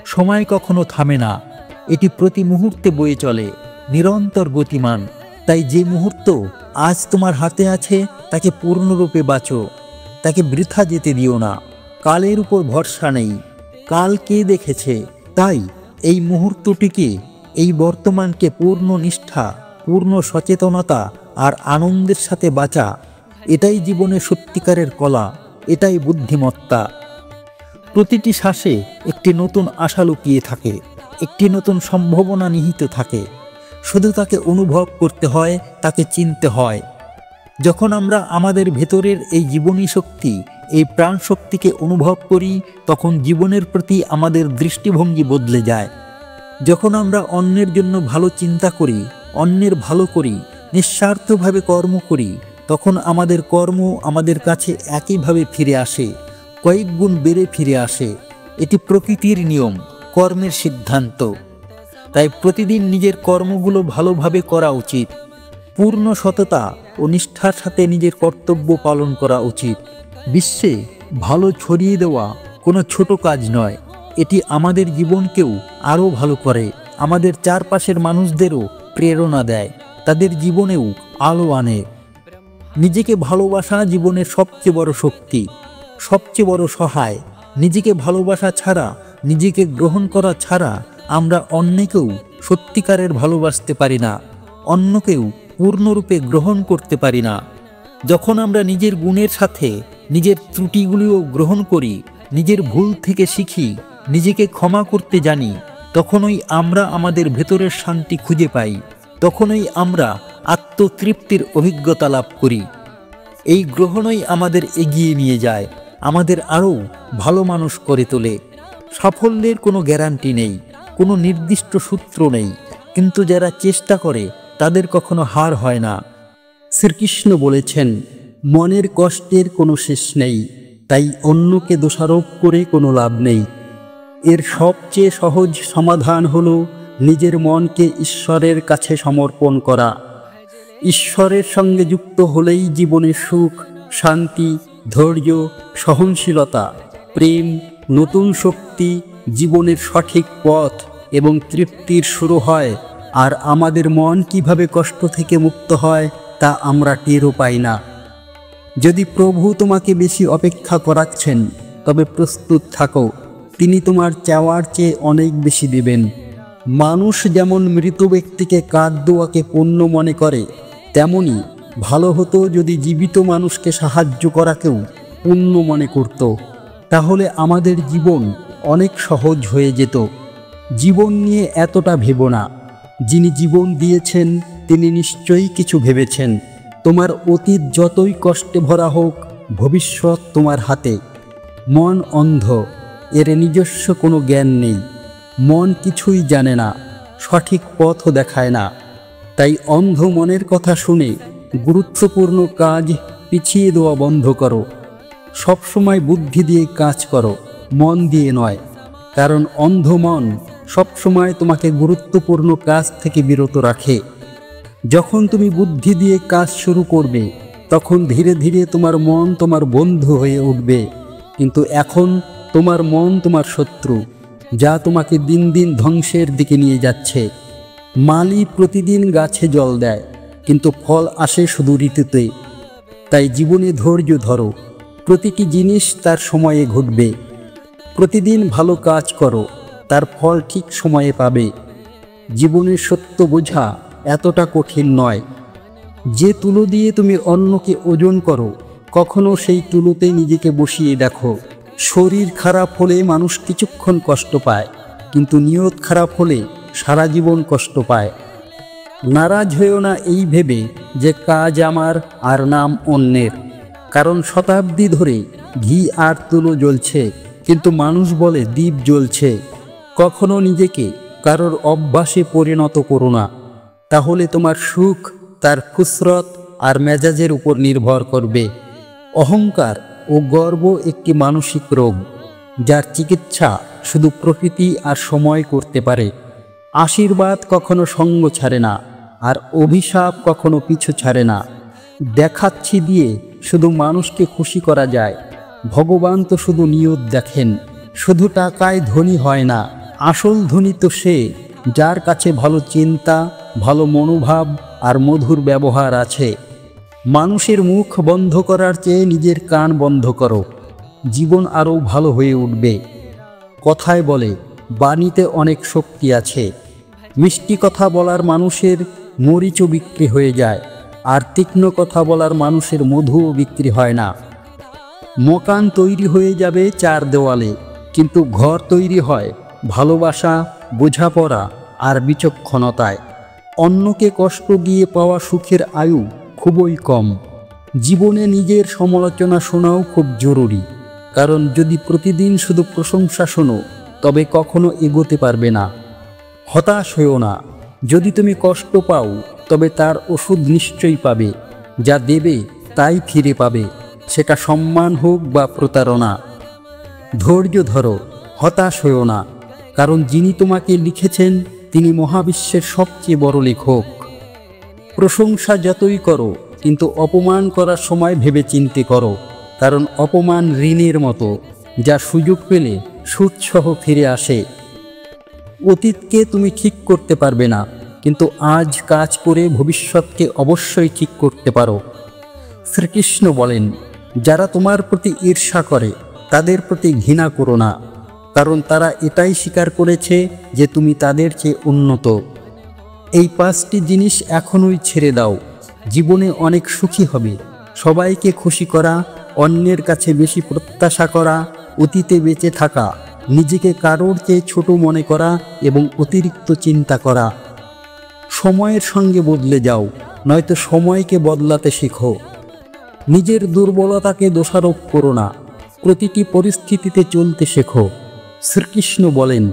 সময় কখনো থামে না, এটি প্রতি মুহূর্তে বয়ে চলে, নিরন্তর গতিমান। তাই যে মুহূর্ত আজ তোমার হাতে আছে তাকে পূর্ণরূপে বাঁচো, তাকে বৃথা যেতে দিও না। কালের উপর ভরসা নেই, কাল কে দেখেছে? তাই এই মুহূর্তটিকে, এই বর্তমানকে পূর্ণ নিষ্ঠা, পূর্ণ সচেতনতা আর আনন্দের সাথে বাঁচা, এটাই জীবনের সত্যিকারের কলা, এটাই বুদ্ধিমত্তা। প্রতিটি শ্বাসে একটি নতুন আশা লুকিয়ে থাকে, একটি নতুন সম্ভাবনা নিহিত থাকে। শুধু তাকে অনুভব করতে হয়, তাকে চিনতে হয়। যখন আমরা আমাদের ভেতরের এই জীবনী শক্তি, এই প্রাণ শক্তিকে অনুভব করি, তখন জীবনের প্রতি আমাদের দৃষ্টিভঙ্গি বদলে যায়। যখন আমরা অন্যের জন্য ভালো চিন্তা করি, অন্যের ভালো করি, নিঃস্বার্থভাবে কর্ম করি, তখন আমাদের কর্ম আমাদের কাছে একইভাবে ফিরে আসে, কয়েক গুণ বেড়ে ফিরে আসে। এটি প্রকৃতির নিয়ম, কর্মের সিদ্ধান্ত। তাই প্রতিদিন নিজের কর্মগুলো ভালোভাবে করা উচিত, পূর্ণ সততা ও নিষ্ঠার সাথে নিজের কর্তব্য পালন করা উচিত। বিশ্বে ভালো ছড়িয়ে দেওয়া কোনো ছোট কাজ নয়, এটি আমাদের জীবনকেও আরও ভালো করে, আমাদের চারপাশের মানুষদেরও প্রেরণা দেয়, তাদের জীবনেও আলো আনে। নিজেকে ভালোবাসা জীবনের সবচেয়ে বড় শক্তি, সবচেয়ে বড় সহায়। নিজেকে ভালোবাসা ছাড়া, নিজেকে গ্রহণ করা ছাড়া আমরা অন্যকেও সত্যিকারের ভালোবাসতে পারি না, অন্যকেও পূর্ণরূপে গ্রহণ করতে পারি না। যখন আমরা নিজের গুণের সাথে নিজের ত্রুটিগুলিও গ্রহণ করি, নিজের ভুল থেকে শিখি, নিজেকে ক্ষমা করতে জানি, তখনই আমরা আমাদের ভেতরের শান্তি খুঁজে পাই, তখনই আমরা আত্মতৃপ্তির অভিজ্ঞতা লাভ করি। এই গ্রহণই আমাদের এগিয়ে নিয়ে যায়, আমাদের আরও ভালো মানুষ করে তোলে। সাফল্যের কোনো গ্যারান্টি নেই, কোনো নির্দিষ্ট সূত্র নেই, কিন্তু যারা চেষ্টা করে তাদের কখনো হার হয় না। শ্রীকৃষ্ণ বলেছেন, মনের কষ্টের কোনো শেষ নেই, তাই অন্যকে দোষারোপ করে কোনো লাভ নেই। এর সবচেয়ে সহজ সমাধান হলো নিজের মনকে ঈশ্বরের কাছে সমর্পণ করা। ঈশ্বরের সঙ্গে যুক্ত হলেই জীবনের সুখ, শান্তি, ধৈর্য, সহনশীলতা, প্রেম, নতুন শক্তি, জীবনের সঠিক পথ এবং তৃপ্তির শুরু হয়। আর আমাদের মন কিভাবে কষ্ট থেকে মুক্ত হয় তা আমরা টেরও পাই না। যদি প্রভু তোমাকে বেশি অপেক্ষা করাচ্ছেন, তবে প্রস্তুত থাকো, তিনি তোমার চাওয়ার চেয়ে অনেক বেশি দেবেন। মানুষ যেমন মৃত ব্যক্তিকে কাঁদ দেওয়াকে পুণ্য মনে করে, তেমনি ভালো হতো যদি জীবিত মানুষকে সাহায্য করাকেও পুণ্য মনে করত। তাহলে আমাদের জীবন অনেক সহজ হয়ে যেত। জীবন নিয়ে এতটা ভেবো না, যিনি জীবন দিয়েছেন তিনি নিশ্চয়ই কিছু ভেবেছেন। তোমার অতীত যতই কষ্টে ভরা হোক, ভবিষ্যৎ তোমার হাতে। মন অন্ধ, এর নিজস্ব কোনো জ্ঞান নেই, মন কিছুই জানে না, সঠিক পথও দেখায় না। তাই অন্ধ মনের কথা শুনে গুরুত্বপূর্ণ কাজ পিছিয়ে দেওয়া বন্ধ করো। সবসময় বুদ্ধি দিয়ে কাজ করো, মন দিয়ে নয়, কারণ অন্ধ মন সবসময় তোমাকে গুরুত্বপূর্ণ কাজ থেকে বিরত রাখে। যখন তুমি বুদ্ধি দিয়ে কাজ শুরু করবে, তখন ধীরে ধীরে তোমার মন তোমার বন্ধু হয়ে উঠবে। কিন্তু এখন তোমার মন তোমার শত্রু, যা তোমাকে দিন দিন ধ্বংসের দিকে নিয়ে যাচ্ছে। মালি প্রতিদিন গাছে জল দেয়, কিন্তু ফল আসে শুধু ঋতুতে। তাই জীবনে ধৈর্য ধরো, প্রতিটি জিনিস তার সময়ে ঘটবে। প্রতিদিন ভালো কাজ করো, তার ফল ঠিক সময়ে পাবে। জীবনের সত্য বোঝা এতটা কঠিন নয়। যে তুলো দিয়ে তুমি অন্যকে ওজন করো, কখনো সেই তুলোতে নিজেকে বসিয়ে দেখো। শরীর খারাপ হলে মানুষ কিছুক্ষণ কষ্ট পায়, কিন্তু নিয়ত খারাপ হলে সারা জীবন কষ্ট পায়। নারাজ হয়েও না এই ভেবে যে কাজ আমার আর নাম অন্যের, কারণ শতাব্দী ধরে ঘি আর তুলো জ্বলছে, কিন্তু মানুষ বলে দীপ জ্বলছে। কখনো নিজেকে কারোর অভ্যাসে পরিণত করো না, তাহলে তোমার সুখ তার ফুসরত আর মেজাজের উপর নির্ভর করবে। অহংকার ও গর্ব একটি মানসিক রোগ, যার চিকিৎসা শুধু প্রকৃতি আর সময় করতে পারে। আশীর্বাদ কখনো সঙ্গ ছাড়ে না, আর অভিশাপ কখনো পিছু ছাড়ে না। দেখাচ্ছি দিয়ে শুধু মানুষকে খুশি করা যায়, ভগবান তো শুধু নিয়ত দেখেন। শুধু টাকায় ধনী হয় না, আসল ধনী তো সে যার কাছে ভালো চিন্তা, ভালো মনোভাব আর মধুর ব্যবহার আছে। মানুষের মুখ বন্ধ করার চেয়ে নিজের কান বন্ধ করো, জীবন আরও ভালো হয়ে উঠবে। কথায় বলে বাণীতে অনেক শক্তি আছে। মিষ্টি কথা বলার মানুষের মরিচও বিক্রি হয়ে যায়, আর তীক্ষ্ণ কথা বলার মানুষের মধুও বিক্রি হয় না। মকান তৈরি হয়ে যাবে চার দেওয়ালে, কিন্তু ঘর তৈরি হয় ভালোবাসা, বোঝাপড়া আর বিচক্ষণতায়। অন্যকে কষ্ট দিয়ে পাওয়া সুখের আয়ু খুবই কম। জীবনে নিজের সমালোচনা শোনাও খুব জরুরি, কারণ যদি প্রতিদিন শুধু প্রশংসা শোনো তবে কখনো এগোতে পারবে না। হতাশ হয়েও না, যদি তুমি কষ্ট পাও তবে তার ওষুধ নিশ্চয়ই পাবে। যা দেবে তাই ফিরে পাবে, সেটা সম্মান হোক বা প্রতারণা। ধৈর্য ধরো, হতাশ হয়েও না, কারণ যিনি তোমাকে লিখেছেন তিনি মহাবিশ্বের সবচেয়ে বড় লেখক। প্রশংসা যতই করো, কিন্তু অপমান করার সময় ভেবে চিন্তে করো, কারণ অপমান ঋণের মতো, যা সুযোগ পেলে সুদসহ ফিরে আসে। অতীতকে তুমি ঠিক করতে পারবে না, কিন্তু আজ কাজ করে ভবিষ্যৎকে অবশ্যই ঠিক করতে পারো। শ্রীকৃষ্ণ বলেন, যারা তোমার প্রতি ঈর্ষা করে তাদের প্রতি ঘৃণা করো না, কারণ তারা এটাই স্বীকার করেছে যে তুমি তাদের চেয়ে উন্নত। এই পাঁচটি জিনিস এখনই ছেড়ে দাও, জীবনে অনেক সুখী হবে। সবাইকে খুশি করা, অন্যের কাছে বেশি প্রত্যাশা করা, অতীতে বেঁচে থাকা, নিজেকে কারোর চেয়ে ছোট মনে করা এবং অতিরিক্ত চিন্তা করা। সময়ের সঙ্গে বদলে যাও, নয়তো সময়কে বদলাতে শেখো। নিজের দুর্বলতাকে দোষারোপ করো না, প্রতিটি পরিস্থিতিতে চলতে শেখো। শ্রীকৃষ্ণ বলেন,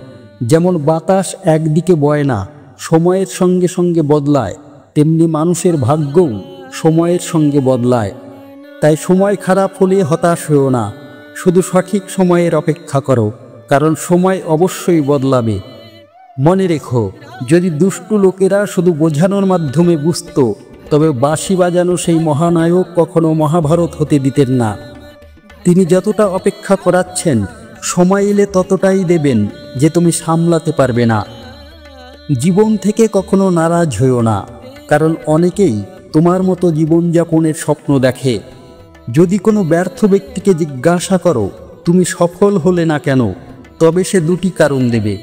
যেমন বাতাস একদিকে বয় না, সময়ের সঙ্গে সঙ্গে বদলায়, তেমনি মানুষের ভাগ্যও সময়ের সঙ্গে বদলায়। তাই সময় খারাপ হলে হতাশ হও না, শুধু সঠিক সময়ের অপেক্ষা করো, কারণ সময় অবশ্যই বদলাবে। মনে রেখো, যদি দুষ্টু লোকেরা শুধু বোঝানোর মাধ্যমে বুঝত, তবে বাঁশি বাজানো সেই মহানায়ক কখনো মহাভারত হতে দিতেন না। তিনি যতটা অপেক্ষা করাচ্ছেন, সময় এলে ততটাই দেবেন যে তুমি সামলাতে পারবে না। জীবন থেকে কখনো নারাজ হইও না, কারণ অনেকেই তোমার মতো জীবনযাপনের স্বপ্ন দেখে। যদি কোনো ব্যর্থ ব্যক্তিকে জিজ্ঞাসা করো তুমি সফল হলে না কেন, তবে সে দুটি কারণ দেবে,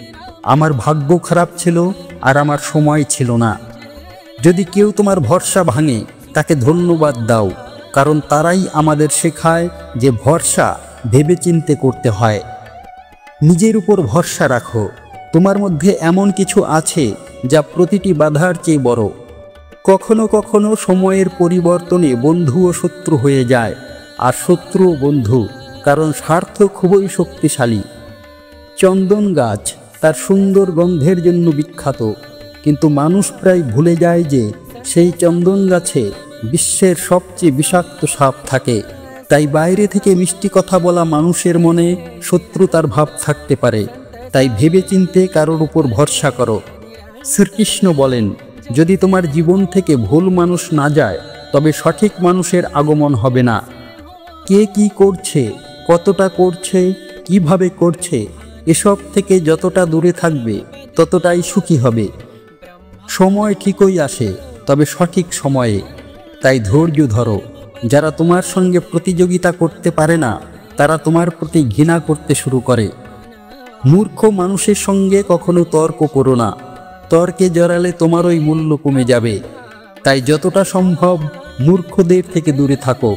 আমার ভাগ্য খারাপ ছিল আর আমার সময় ছিল না। যদি কেউ তোমার ভরসা ভাঙে, তাকে ধন্যবাদ দাও, কারণ তারাই আমাদের শেখায় যে ভরসা ভেবেচিন্তে করতে হয়। নিজের উপর ভরসা রাখো, তোমার মধ্যে এমন কিছু আছে যা প্রতিটি বাধার চেয়ে বড়। কখনো কখনো সময়ের পরিবর্তনে বন্ধু ও শত্রু হয়ে যায়, আর শত্রু ও বন্ধু, কারণ স্বার্থ খুবই শক্তিশালী। চন্দন গাছ তার সুন্দর গন্ধের জন্য বিখ্যাত, কিন্তু মানুষ প্রায় ভুলে যায় যে সেই চন্দন গাছে বিশ্বের সবচেয়ে বিষাক্ত সাপ থাকে। তাই বাইরে থেকে মিষ্টি কথা বলা মানুষের মনে শত্রুতার ভাব থাকতে পারে, তাই ভেবেচিন্তে কারোর উপর ভরসা করো। শ্রীকৃষ্ণ বলেন, যদি তোমার জীবন থেকে ভুল মানুষ না যায়, তবে সঠিক মানুষের আগমন হবে না। কে কি করছে, কতটা করছে, কিভাবে করছে, এসব থেকে যতটা দূরে থাকবে ততটাই সুখী হবে। সময় ঠিকই আসে, তবে সঠিক সময়ে। তাই ধৈর্য ধরো। যারা তোমার সঙ্গে প্রতিযোগিতা করতে পারে না, তারা তোমার প্রতি ঘৃণা করতে শুরু করে। মূর্খ মানুষের সঙ্গে কখনো তর্ক করো না, তর্কে জড়ালে তোমারই মূল্য কমে যাবে। তাই যতটা সম্ভব মূর্খদের থেকে দূরে থাকো।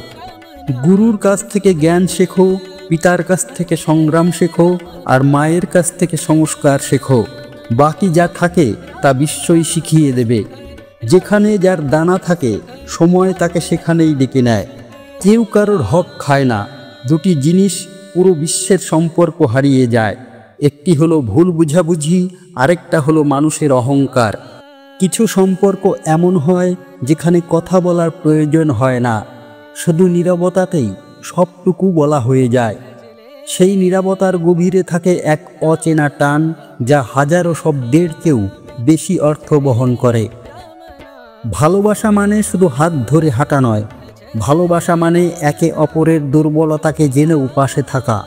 গুরুর কাছ থেকে জ্ঞান শেখো, পিতার কাছ থেকে সংগ্রাম শেখো, আর মায়ের কাছ থেকে সংস্কার শেখো। বাকি যা থাকে তা বিশ্বই শিখিয়ে দেবে। যেখানে যার দানা থাকে, সময় তাকে সেখানেই ডেকে নেয়। কেউ কারোর হক খায় না, দুটি জিনিস পুরো বিশ্বের সম্পর্ক হারিয়ে যায়। একটি হলো ভুল বুঝাবুঝি, আরেকটা হলো মানুষের অহংকার। কিছু সম্পর্ক এমন হয় যেখানে কথা বলার প্রয়োজন হয় না, শুধু নীরবতাতেই সবটুকু বলা হয়ে যায়। সেই নীরবতার গভীরে থাকে এক অচেনা টান, যা হাজারো শব্দের চেয়েও বেশি অর্থ বহন করে। ভালোবাসা মানে শুধু হাত ধরে হাঁটা নয়, ভালোবাসা মানে একে অপরের দুর্বলতাকে জেনেও পাশে থাকা,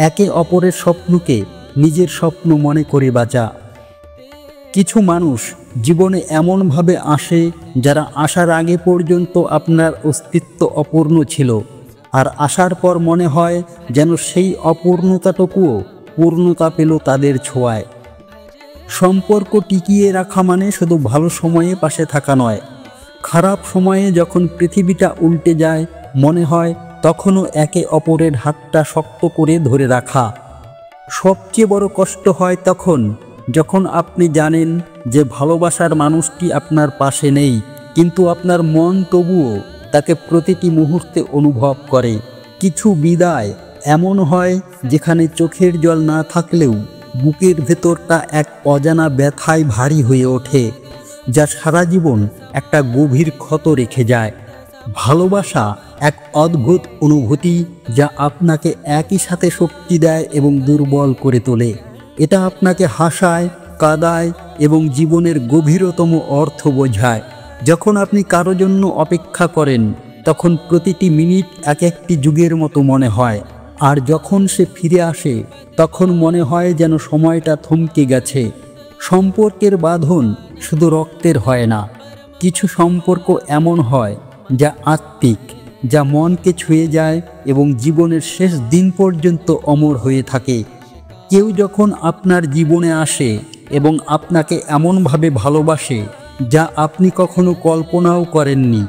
একে অপরের স্বপ্নকে নিজের স্বপ্ন মনে করে বাঁচা। কিছু মানুষ জীবনে এমনভাবে আসে যারা আসার আগে পর্যন্ত আপনার অস্তিত্ব অপূর্ণ ছিল, আর আসার পর মনে হয় যেন সেই অপূর্ণতাটুকুও পূর্ণতা পেল তাদের ছোঁয়ায়। সম্পর্ক টিকিয়ে রাখা মানে শুধু ভালো সময়ে পাশে থাকা নয়, খারাপ সময়ে যখন পৃথিবীটা উল্টে যায় মনে হয় তখনও একে অপরের হাতটা শক্ত করে ধরে রাখা। সবচেয়ে বড় কষ্ট হয় তখন যখন আপনি জানেন যে ভালোবাসার মানুষটি আপনার পাশে নেই, কিন্তু আপনার মন তবুও তাকে প্রতিটি মুহূর্তে অনুভব করে। কিছু বিদায় এমন হয় যেখানে চোখের জল না থাকলেও বুকের ভেতরটা এক অজানা ব্যথায় ভারী হয়ে ওঠে, যা সারা জীবন একটা গভীর ক্ষত রেখে যায়। ভালোবাসা এক অদ্ভুত অনুভূতি যা আপনাকে একই সাথে শক্তি দেয় এবং দুর্বল করে তোলে। এটা আপনাকে হাসায়, কাঁদায় এবং জীবনের গভীরতম অর্থ বোঝায়। যখন আপনি কারো জন্য অপেক্ষা করেন তখন প্রতিটি মিনিট এক একটি যুগের মতো মনে হয়, আর যখন সে ফিরে আসে তখন মনে হয় যেন সময়টা থমকে গেছে। সম্পর্কের বাঁধন শুধু রক্তের হয় না, কিছু সম্পর্ক এমন হয় যা আত্মিক, যা মনকে ছুঁয়ে যায় এবং জীবনের শেষ দিন পর্যন্ত অমর হয়ে থাকে। কেউ যখন আপনার জীবনে আসে এবং আপনাকে এমনভাবে ভালোবাসে যা আপনি কখনো কল্পনাও করেননি,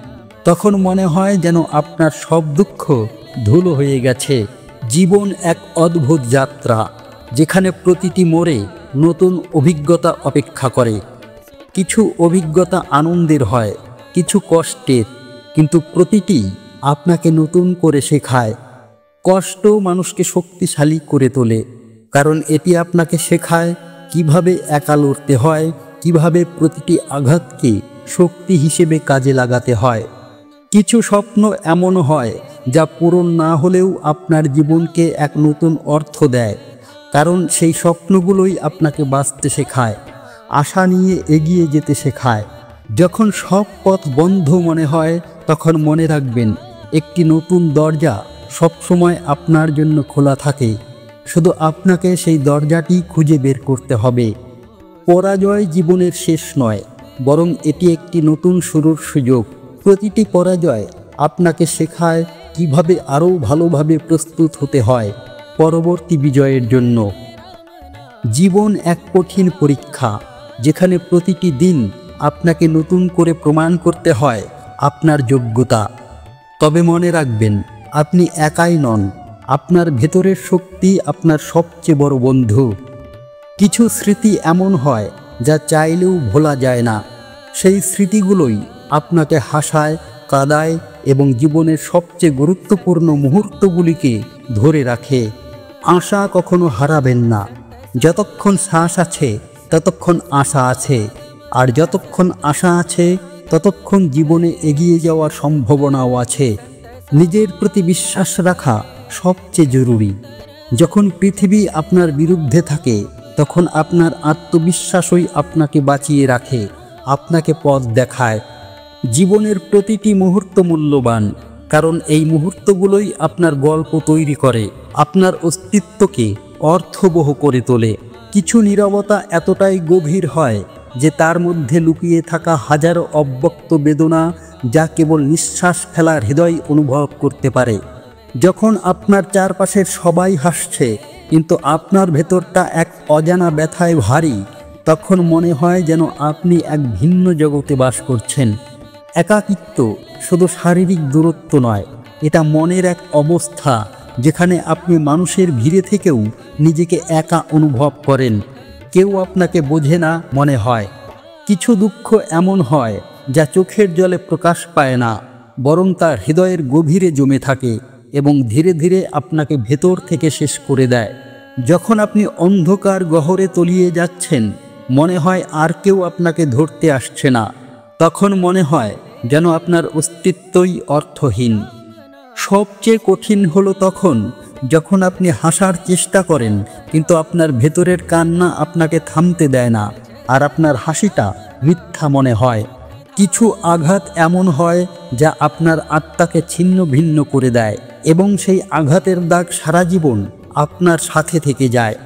তখন মনে হয় যেন আপনার সব দুঃখ ধুলো হয়ে গেছে। জীবন এক অদ্ভুত যাত্রা, যেখানে প্রতিটি মোড়ে নতুন অভিজ্ঞতা অপেক্ষা করে। কিছু অভিজ্ঞতা আনন্দের হয়, কিছু কষ্টের, কিন্তু প্রতিটি আপনাকে নতুন করে শেখায়। কষ্ট মানুষকে শক্তিশালী করে তোলে, কারণ এটি আপনাকে শেখায় কিভাবে একা লড়তে হয়, কিভাবে প্রতিটি আঘাতকে শক্তি হিসেবে কাজে লাগাতে হয়। কিছু স্বপ্ন এমন হয় যা পূরণ না হলেও আপনার জীবনকে এক নতুন অর্থ দেয়, কারণ সেই স্বপ্নগুলোই আপনাকে বাঁচতে শেখায়, আশা নিয়ে এগিয়ে যেতে শেখায়। যখন সব পথ বন্ধ মনে হয় তখন মনে রাখবেন, একটি নতুন দরজা সবসময় আপনার জন্য খোলা থাকে, শুধু আপনাকে সেই দরজাটি খুঁজে বের করতে হবে। পরাজয় জীবনের শেষ নয়, বরং এটি একটি নতুন শুরুর সুযোগ। প্রতিটি পরাজয় আপনাকে শেখায় কিভাবে আরও ভালোভাবে প্রস্তুত হতে হয় পরবর্তী বিজয়ের জন্য। জীবন এক কঠিন পরীক্ষা, যেখানে প্রতিটি দিন আপনাকে নতুন করে প্রমাণ করতে হয় আপনার যোগ্যতা। তবে মনে রাখবেন, আপনি একাই নন, আপনার ভেতরের শক্তি আপনার সবচেয়ে বড় বন্ধু। কিছু স্মৃতি এমন হয় যা চাইলেও ভোলা যায় না, সেই স্মৃতিগুলোই আপনাকে হাসায়, কাঁদায় এবং জীবনের সবচেয়ে গুরুত্বপূর্ণ মুহূর্তগুলিকে ধরে রাখে। আশা কখনো হারাবেন না, যতক্ষণ শ্বাস আছে ততক্ষণ আশা আছে, আর যতক্ষণ আশা আছে ততক্ষণ জীবনে এগিয়ে যাওয়ার সম্ভাবনাও আছে। নিজের প্রতি বিশ্বাস রাখা সবচেয়ে জরুরি। যখন পৃথিবী আপনার বিরুদ্ধে থাকে তখন আপনার আত্মবিশ্বাসই আপনাকে বাঁচিয়ে রাখে, আপনাকে পথ দেখায়। জীবনের প্রতিটি মুহূর্ত মূল্যবান, কারণ এই মুহূর্তগুলোই আপনার গল্প তৈরি করে, আপনার অস্তিত্বকে অর্থবহ করে তোলে। কিছু নীরবতা এতটাই গভীর হয় যে তার মধ্যে লুকিয়ে থাকা হাজারো অব্যক্ত বেদনা, যা কেবল নিঃশ্বাস ফেলার হৃদয় অনুভব করতে পারে। যখন আপনার চারপাশের সবাই হাসছে কিন্তু আপনার ভেতরটা এক অজানা ব্যথায় ভারী, তখন মনে হয় যেন আপনি এক ভিন্ন জগতে বাস করছেন। একাকিত্ব শুধু শারীরিক দূরত্ব নয়, এটা মনের এক অবস্থা যেখানে আপনি মানুষের ভিড়ে থেকেও নিজেকে একা অনুভব করেন। কেউ আপনাকে বোঝে না মনে হয়। কিছু দুঃখ এমন হয় যা চোখের জলে প্রকাশ পায় না, বরং তার হৃদয়ের গভীরে জমে থাকে। এবং ধীরে ধীরে আপনাকে ভেতর থেকে শেষ করে দেয়। যখন আপনি অন্ধকার গহ্বরে তলিয়ে যাচ্ছেন, মনে হয় আর কেউ আপনাকে ধরতে আসছে না, তখন মনে হয় যেন আপনার অস্তিত্বই অর্থহীন। সবচেয়ে কঠিন হলো তখন যখন আপনি হাসার চেষ্টা করেন, কিন্তু আপনার ভেতরের কান্না আপনাকে থামতে দেয় না, আর আপনার হাসিটা মিথ্যা মনে হয়। কিছু আঘাত এমন হয় যা আপনার আত্মাকে ছিন্ন ভিন্ন করে দেয়, এবং সেই আঘাতের দাগ সারা জীবন আপনার সাথে থেকে যায়।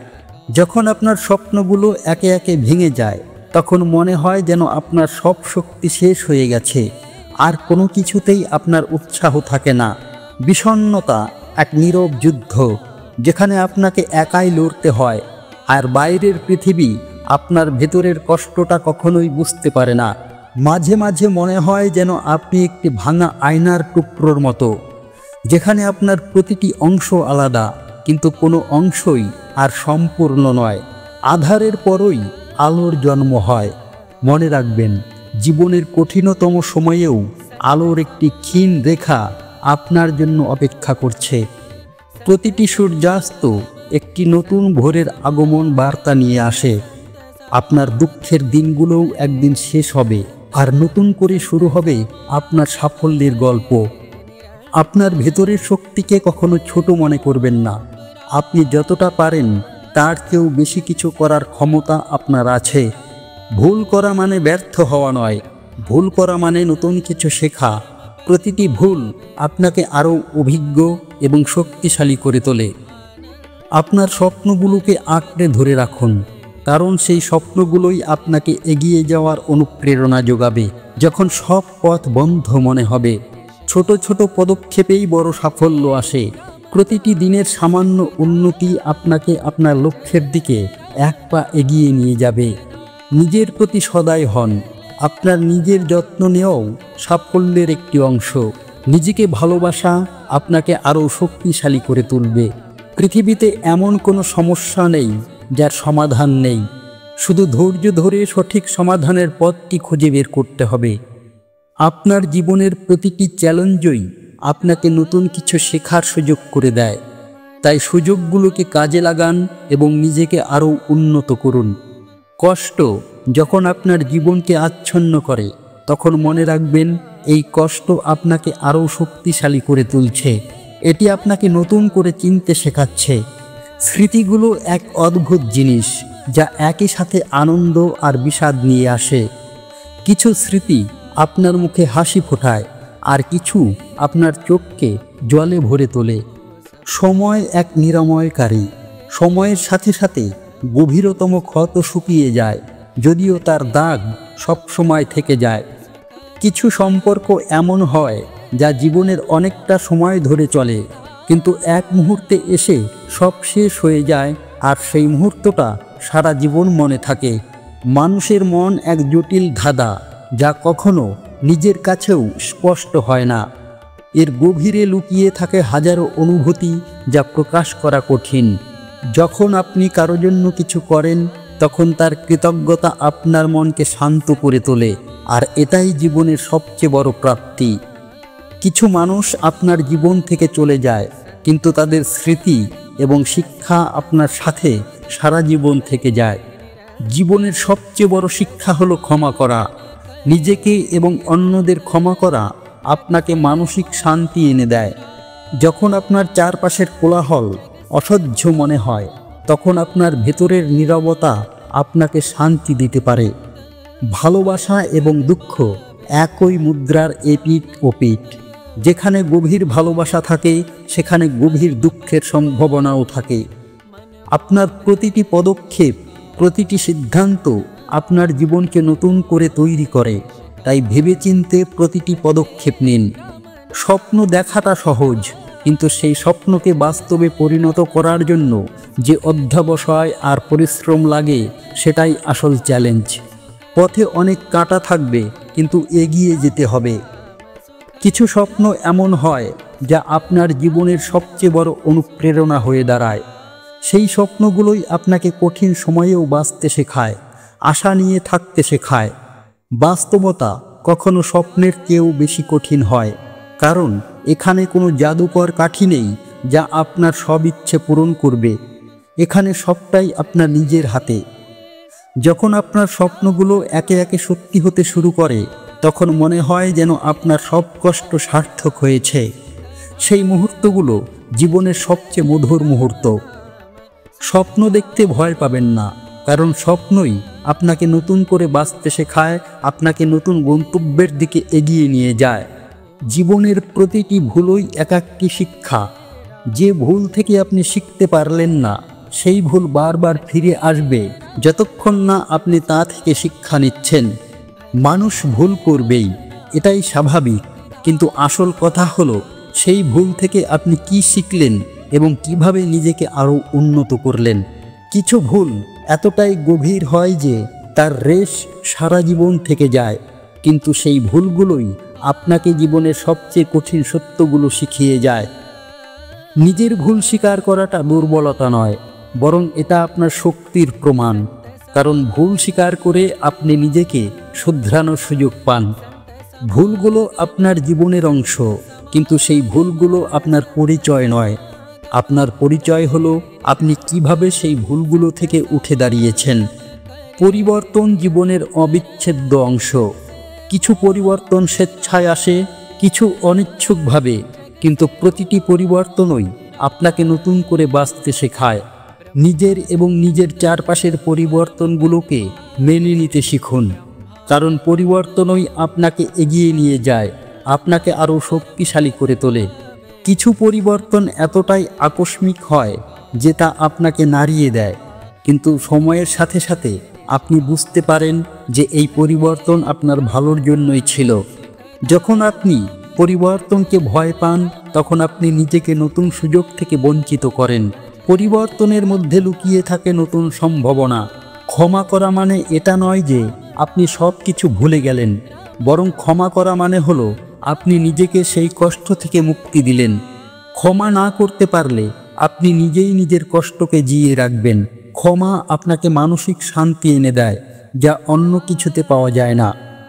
যখন আপনার স্বপ্নগুলো একে একে ভেঙে যায়, তখন মনে হয় যেন আপনার সব শক্তি শেষ হয়ে গেছে, আর কোনো কিছুতেই আপনার উৎসাহ থাকে না। বিষণ্ণতা এক নীরব যুদ্ধ, যেখানে আপনাকে একাই লড়তে হয়, আর বাইরের পৃথিবী আপনার ভেতরের কষ্টটা কখনোই বুঝতে পারে না। মাঝে মাঝে মনে হয় যেন আপনি একটি ভাঙা আয়নার টুকরোর মতো, যেখানে আপনার প্রতিটি অংশ আলাদা, কিন্তু কোনো অংশই আর সম্পূর্ণ নয়। আঁধারের পরই আলোর জন্ম হয়। মনে রাখবেন, জীবনের কঠিনতম সময়েও আলোর একটি ক্ষীণ রেখা আপনার জন্য অপেক্ষা করছে। প্রতিটি সূর্যাস্ত একটি নতুন ভোরের আগমন বার্তা নিয়ে আসে। আপনার দুঃখের দিনগুলোও একদিন শেষ হবে, আর নতুন করে শুরু হবে আপনার সাফল্যের গল্প। আপনার ভেতরের শক্তিকে কখনো ছোট মনে করবেন না। আপনি যতটা পারেন তার চেয়েও বেশি কিছু করার ক্ষমতা আপনার আছে। ভুল করা মানে ব্যর্থ হওয়া নয়, ভুল করা মানে নতুন কিছু শেখা। প্রতিটি ভুল আপনাকে আরও অভিজ্ঞ এবং শক্তিশালী করে তোলে। আপনার স্বপ্নগুলোকে আঁকড়ে ধরে রাখুন, কারণ সেই স্বপ্নগুলোই আপনাকে এগিয়ে যাওয়ার অনুপ্রেরণা যোগাবে। যখন সব পথ বন্ধ মনে হবে, ছোট ছোট পদক্ষেপেই বড় সাফল্য আসে। প্রতিটি দিনের সামান্য উন্নতি আপনাকে আপনার লক্ষ্যের দিকে এক পা এগিয়ে নিয়ে যাবে। নিজের প্রতি সদয় হন। আপনার নিজের যত্ন নেওয়াও সাফল্যের একটি অংশ। নিজেকে ভালোবাসা আপনাকে আরও শক্তিশালী করে তুলবে। পৃথিবীতে এমন কোনো সমস্যা নেই যার সমাধান নেই, শুধু ধৈর্য ধরে সঠিক সমাধানের পথটি খুঁজে বের করতে হবে। আপনার জীবনের প্রতিটি চ্যালেঞ্জই আপনাকে নতুন কিছু শেখার সুযোগ করে দেয়। তাই সুযোগগুলোকে কাজে লাগান এবং নিজেকে আরও উন্নত করুন। কষ্ট যখন আপনার জীবনকে আচ্ছন্ন করে, তখন মনে রাখবেন এই কষ্ট আপনাকে আরও শক্তিশালী করে তুলছে। এটি আপনাকে নতুন করে চিনতে শেখাচ্ছে। স্মৃতিগুলো এক অদ্ভুত জিনিস, যা একই সাথে আনন্দ আর বিষাদ নিয়ে আসে। কিছু স্মৃতি আপনার মুখে হাসি ফোটায়, আর কিছু আপনার চোখকে জলে ভরে তোলে। সময় এক নিরাময়কারী। সময়ের সাথে সাথে গভীরতম ক্ষত শুকিয়ে যায়, যদিও তার দাগ সবসময় থেকে যায়। কিছু সম্পর্ক এমন হয় যা জীবনের অনেকটা সময় ধরে চলে, কিন্তু এক মুহূর্তে এসে সব শেষ হয়ে যায়, আর সেই মুহূর্তটা সারা জীবন মনে থাকে। মানুষের মন এক জটিল ধাঁধা, যা কখনো নিজের কাছেও স্পষ্ট হয় না। এর গভীরে লুকিয়ে থাকে হাজারো অনুভূতি যা প্রকাশ করা কঠিন। যখন আপনি কারো জন্য কিছু করেন, তখন তার কৃতজ্ঞতা আপনার মনকে শান্ত করে তোলে, আর এটাই জীবনের সবচেয়ে বড় প্রাপ্তি। কিছু মানুষ আপনার জীবন থেকে চলে যায়, কিন্তু তাদের স্মৃতি এবং শিক্ষা আপনার সাথে সারা জীবন থেকে যায়। জীবনের সবচেয়ে বড় শিক্ষা হলো ক্ষমা করা। নিজেকে এবং অন্যদের ক্ষমা করা আপনাকে মানসিক শান্তি এনে দেয়। যখন আপনার চারপাশের কোলাহল অসহ্য মনে হয়, তখন আপনার ভেতরের নীরবতা আপনাকে শান্তি দিতে পারে। ভালোবাসা এবং দুঃখ একই মুদ্রার এপিঠ ওপিঠ। যেখানে গভীর ভালোবাসা থাকে, সেখানে গভীর দুঃখের সম্ভাবনাও থাকে। আপনার প্রতিটি পদক্ষেপ, প্রতিটি সিদ্ধান্ত আপনার জীবনকে নতুন করে তৈরি করে। তাই ভেবেচিন্তে প্রতিটি পদক্ষেপ নিন। স্বপ্ন দেখাটা সহজ, কিন্তু সেই স্বপ্নকে বাস্তবে পরিণত করার জন্য যে অধ্যবসায় আর পরিশ্রম লাগে, সেটাই আসল চ্যালেঞ্জ। পথে অনেক কাঁটা থাকবে, কিন্তু এগিয়ে যেতে হবে। কিছু স্বপ্ন এমন হয় যা আপনার জীবনের সবচেয়ে বড় অনুপ্রেরণা হয়ে দাঁড়ায়। সেই স্বপ্নগুলোই আপনাকে কঠিন সময়েও বাঁচতে শেখায়, আশা নিয়ে থাকতে শেখায়। বাস্তবতা কখনো স্বপ্নের চেয়েও বেশি কঠিন হয়, কারণ এখানে কোনো জাদুকর কাঠি নেই যা আপনার সব ইচ্ছে পূরণ করবে। এখানে সবটাই আপনার নিজের হাতে। যখন আপনার স্বপ্নগুলো একে একে সত্যি হতে শুরু করে, তখন মনে হয় যেন আপনার সব কষ্ট সার্থক হয়েছে। সেই মুহূর্তগুলো জীবনের সবচেয়ে মধুর মুহূর্ত। স্বপ্ন দেখতে ভয় পাবেন না, কারণ স্বপ্নই আপনাকে নতুন করে বাঁচতে শেখায়, আপনাকে নতুন গন্তব্যের দিকে এগিয়ে নিয়ে যায়। জীবনের প্রতিটি ভুলই এক একটি শিক্ষা। যে ভুল থেকে আপনি শিখতে পারলেন না, সেই ভুল বারবার ফিরে আসবে যতক্ষণ না আপনি তা থেকে শিক্ষা নিচ্ছেন। মানুষ ভুল করবেই, এটাই স্বাভাবিক, কিন্তু আসল কথা হলো সেই ভুল থেকে আপনি কি শিখলেন এবং কিভাবে নিজেকে আরও উন্নত করলেন। কিছু ভুল এতটাই গভীর হয় যে তার রেশ সারা জীবন থেকে যায়, কিন্তু সেই ভুলগুলোই আপনাকে জীবনের সবচেয়ে কঠিন সত্যগুলো শিখিয়ে যায়। নিজের ভুল স্বীকার করাটা দুর্বলতা নয়, বরং এটা আপনার শক্তির প্রমাণ। কারণ ভুল স্বীকার করে আপনি নিজেকে শুধরানোর সুযোগ পান। ভুলগুলো আপনার জীবনের অংশ, কিন্তু সেই ভুলগুলো আপনার পরিচয় নয়। আপনার পরিচয় হলো আপনি কিভাবে সেই ভুলগুলো থেকে উঠে দাঁড়িয়েছেন। পরিবর্তন জীবনের অবিচ্ছেদ্য অংশ। কিছু পরিবর্তন স্বেচ্ছায় আসে, কিছু অনিচ্ছুকভাবে, কিন্তু প্রতিটি পরিবর্তনই আপনাকে নতুন করে বাঁচতে শেখায়। নিজের এবং নিজের চারপাশের পরিবর্তনগুলোকে মেনে নিতে শিখুন, কারণ পরিবর্তনই আপনাকে এগিয়ে নিয়ে যায়, আপনাকে আরও শক্তিশালী করে তোলে। কিছু পরিবর্তন এতটাই আকস্মিক হয় যে তা আপনাকে নাড়িয়ে দেয়, কিন্তু সময়ের সাথে সাথে আপনি বুঝতে পারেন যে এই পরিবর্তন আপনার ভালোর জন্যই ছিল। যখন আপনি পরিবর্তনকে ভয় পান, তখন আপনি নিজেকে নতুন সুযোগ থেকে বঞ্চিত করেন। পরিবর্তনের মধ্যে লুকিয়ে থাকে নতুন সম্ভাবনা। ক্ষমা করা মানে এটা নয় যে আপনি সব কিছু ভুলে গেলেন, বরং ক্ষমা করা মানে হলো আপনি নিজেকে সেই কষ্ট থেকে মুক্তি দিলেন। ক্ষমা না করতে পারলে আপনি নিজেই নিজের কষ্টকে জিইয়ে রাখবেন। ক্ষমা আপনাকে মানসিক শান্তি এনে দেয়, যা অন্য কিছুতে পাওয়া যায় না।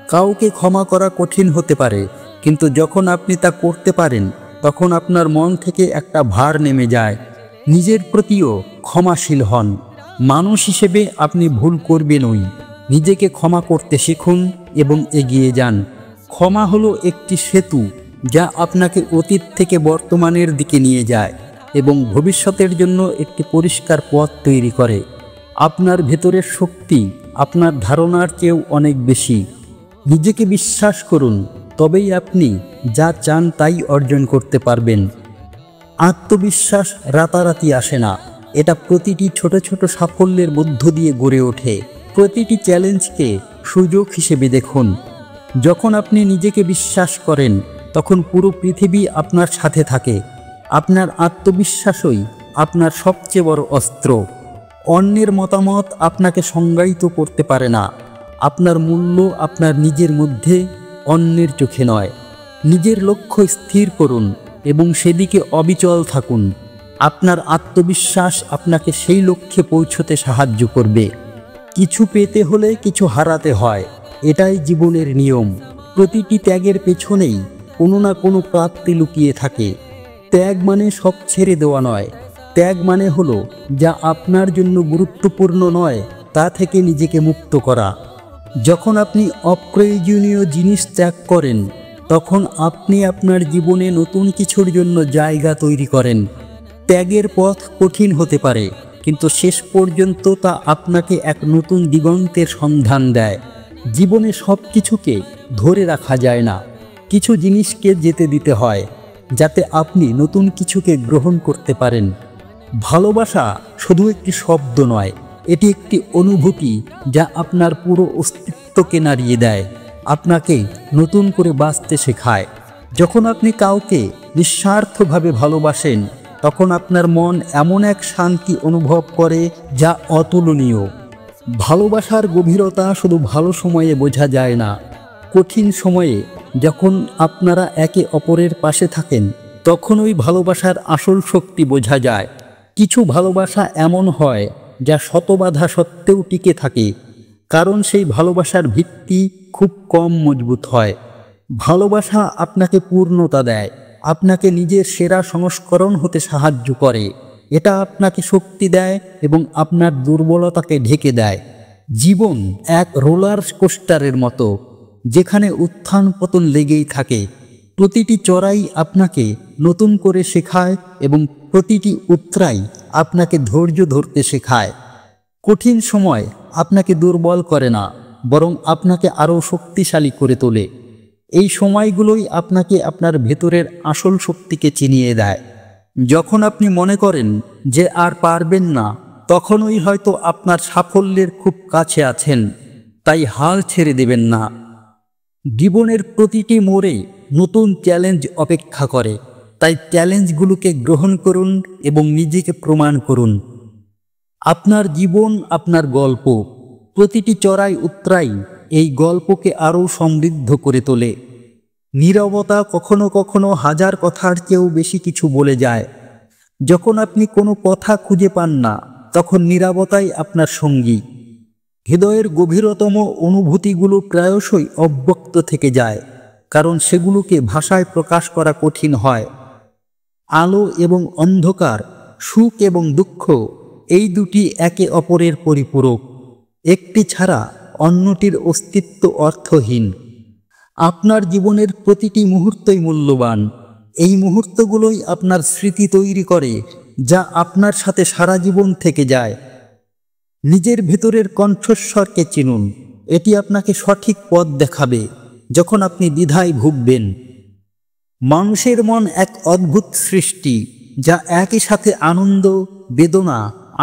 কাউকে ক্ষমা করা কঠিন হতে পারে, কিন্তু যখন আপনি তা করতে পারেন, তখন আপনার মন থেকে একটা ভার নেমে যায়। নিজের প্রতিও ক্ষমাশীল হন। মানুষ হিসেবে আপনি ভুল করবেনই। নিজেকে ক্ষমা করতে শিখুন এবং এগিয়ে যান। ক্ষমা হলো একটি সেতু যা আপনাকে অতীত থেকে বর্তমানের দিকে নিয়ে যায় এবং ভবিষ্যতের জন্য একটি পরিষ্কার পথ তৈরি করে। আপনার ভেতরের শক্তি আপনার ধারণার চেয়েও অনেক বেশি। নিজেকে বিশ্বাস করুন, তবেই আপনি যা চান তাই অর্জন করতে পারবেন। আত্মবিশ্বাস রাতারাতি আসে না, এটা প্রতিটি ছোট ছোট সাফল্যের মধ্য দিয়ে গড়ে ওঠে। প্রতিটি চ্যালেঞ্জকে সুযোগ হিসেবে দেখুন। যখন আপনি নিজেকে বিশ্বাস করেন, তখন পুরো পৃথিবী আপনার সাথে থাকে। আপনার আত্মবিশ্বাসই আপনার সবচেয়ে বড় অস্ত্র। অন্যের মতামত আপনাকে সংজ্ঞায়িত করতে পারে না। আপনার মূল্য আপনার নিজের মধ্যে, অন্যের চোখে নয়। নিজের লক্ষ্য স্থির করুন এবং সেদিকে অবিচল থাকুন। আপনার আত্মবিশ্বাস আপনাকে সেই লক্ষ্যে পৌঁছতে সাহায্য করবে। কিছু পেতে হলে কিছু হারাতে হয়, এটাই জীবনের নিয়ম। প্রতিটি ত্যাগের পেছনেই কোনো না কোনো প্রাপ্তি লুকিয়ে থাকে। ত্যাগ মানে সব ছেড়ে দেওয়া নয়, ত্যাগ মানে হলো যা আপনার জন্য গুরুত্বপূর্ণ নয় তা থেকে নিজেকে মুক্ত করা। যখন আপনি অপ্রয়োজনীয় জিনিস ত্যাগ করেন, তখন আপনি আপনার জীবনে নতুন কিছুর জন্য জায়গা তৈরি করেন। ত্যাগের পথ কঠিন হতে পারে, কিন্তু শেষ পর্যন্ত তা আপনাকে এক নতুন দিগন্তের সন্ধান দেয়। জীবনে সব কিছুকে ধরে রাখা যায় না, কিছু জিনিসকে যেতে দিতে হয়, যাতে আপনি নতুন কিছুকে গ্রহণ করতে পারেন। ভালোবাসা শুধু একটি শব্দ নয়, এটি একটি অনুভূতি যা আপনার পুরো অস্তিত্বকে নাড়িয়ে দেয়, আপনাকে নতুন করে বাঁচতে শেখায়। যখন আপনি কাউকে নিঃস্বার্থভাবে ভালোবাসেন, তখন আপনার মন এমন এক শান্তি অনুভব করে যা অতুলনীয়। ভালোবাসার গভীরতা শুধু ভালো সময়ে বোঝা যায় না, কঠিন সময়ে যখন আপনারা একে অপরের পাশে থাকেন, তখন ওই ভালোবাসার আসল শক্তি বোঝা যায়। কিছু ভালোবাসা এমন হয় যা শত বাধা সত্ত্বেও টিকে থাকে, কারণ সেই ভালোবাসার ভিত্তি খুব কম মজবুত হয়। ভালোবাসা আপনাকে পূর্ণতা দেয়, আপনাকে নিজের সেরা সংস্করণ হতে সাহায্য করে। এটা আপনাকে শক্তি দেয় এবং আপনার দুর্বলতাকে ঢেকে দেয়। জীবন এক রোলার কোস্টারের মতো, যেখানে উত্থান পতন লেগেই থাকে। প্রতিটি চড়াই আপনাকে নতুন করে শেখায় এবং প্রতিটি উতরাই আপনাকে ধৈর্য ধরতে শেখায়। কঠিন সময় আপনাকে দুর্বল করে না, বরং আপনাকে আরও শক্তিশালী করে তোলে। এই সময়গুলোই আপনাকে আপনার ভেতরের আসল শক্তিকে চিনিয়ে দেয়। যখন আপনি মনে করেন যে আর পারবেন না, তখনই হয়তো আপনার সাফল্যের খুব কাছে আছেন। তাই হাল ছেড়ে দেবেন না। জীবনের প্রতিটি মোড়ে নতুন চ্যালেঞ্জ অপেক্ষা করে, তাই চ্যালেঞ্জগুলোকে গ্রহণ করুন এবং নিজেকে প্রমাণ করুন। আপনার জীবন আপনার গল্প। প্রতিটি চড়াই উতরাই এই গল্পকে আরও সমৃদ্ধ করে তোলে। নীরবতা কখনো কখনো হাজার কথার চেয়েও বেশি কিছু বলে যায়। যখন আপনি কোনো কথা খুঁজে পান না, তখন নীরবতাই আপনার সঙ্গী। হৃদয়ের গভীরতম অনুভূতিগুলো প্রায়শই অব্যক্ত থেকে যায়, কারণ সেগুলোকে ভাষায় প্রকাশ করা কঠিন হয়। আলো এবং অন্ধকার, সুখ এবং দুঃখ, এই দুটি একে অপরের পরিপূরক। একটি ছাড়া অন্যটির অস্তিত্ব অর্থহীন। আপনার জীবনের প্রতিটি মুহূর্তই মূল্যবান। এই মুহূর্তগুলোই আপনার স্মৃতি তৈরি করে, যা আপনার সাথে সারা জীবন থেকে যায়। নিজের ভেতরের কণ্ঠস্বরকে চিনুন। এটি আপনাকে সঠিক পথ দেখাবে যখন আপনি দ্বিধায় ভুগবেন। মানুষের মন এক অদ্ভুত সৃষ্টি, যা একই সাথে আনন্দ, বেদনা,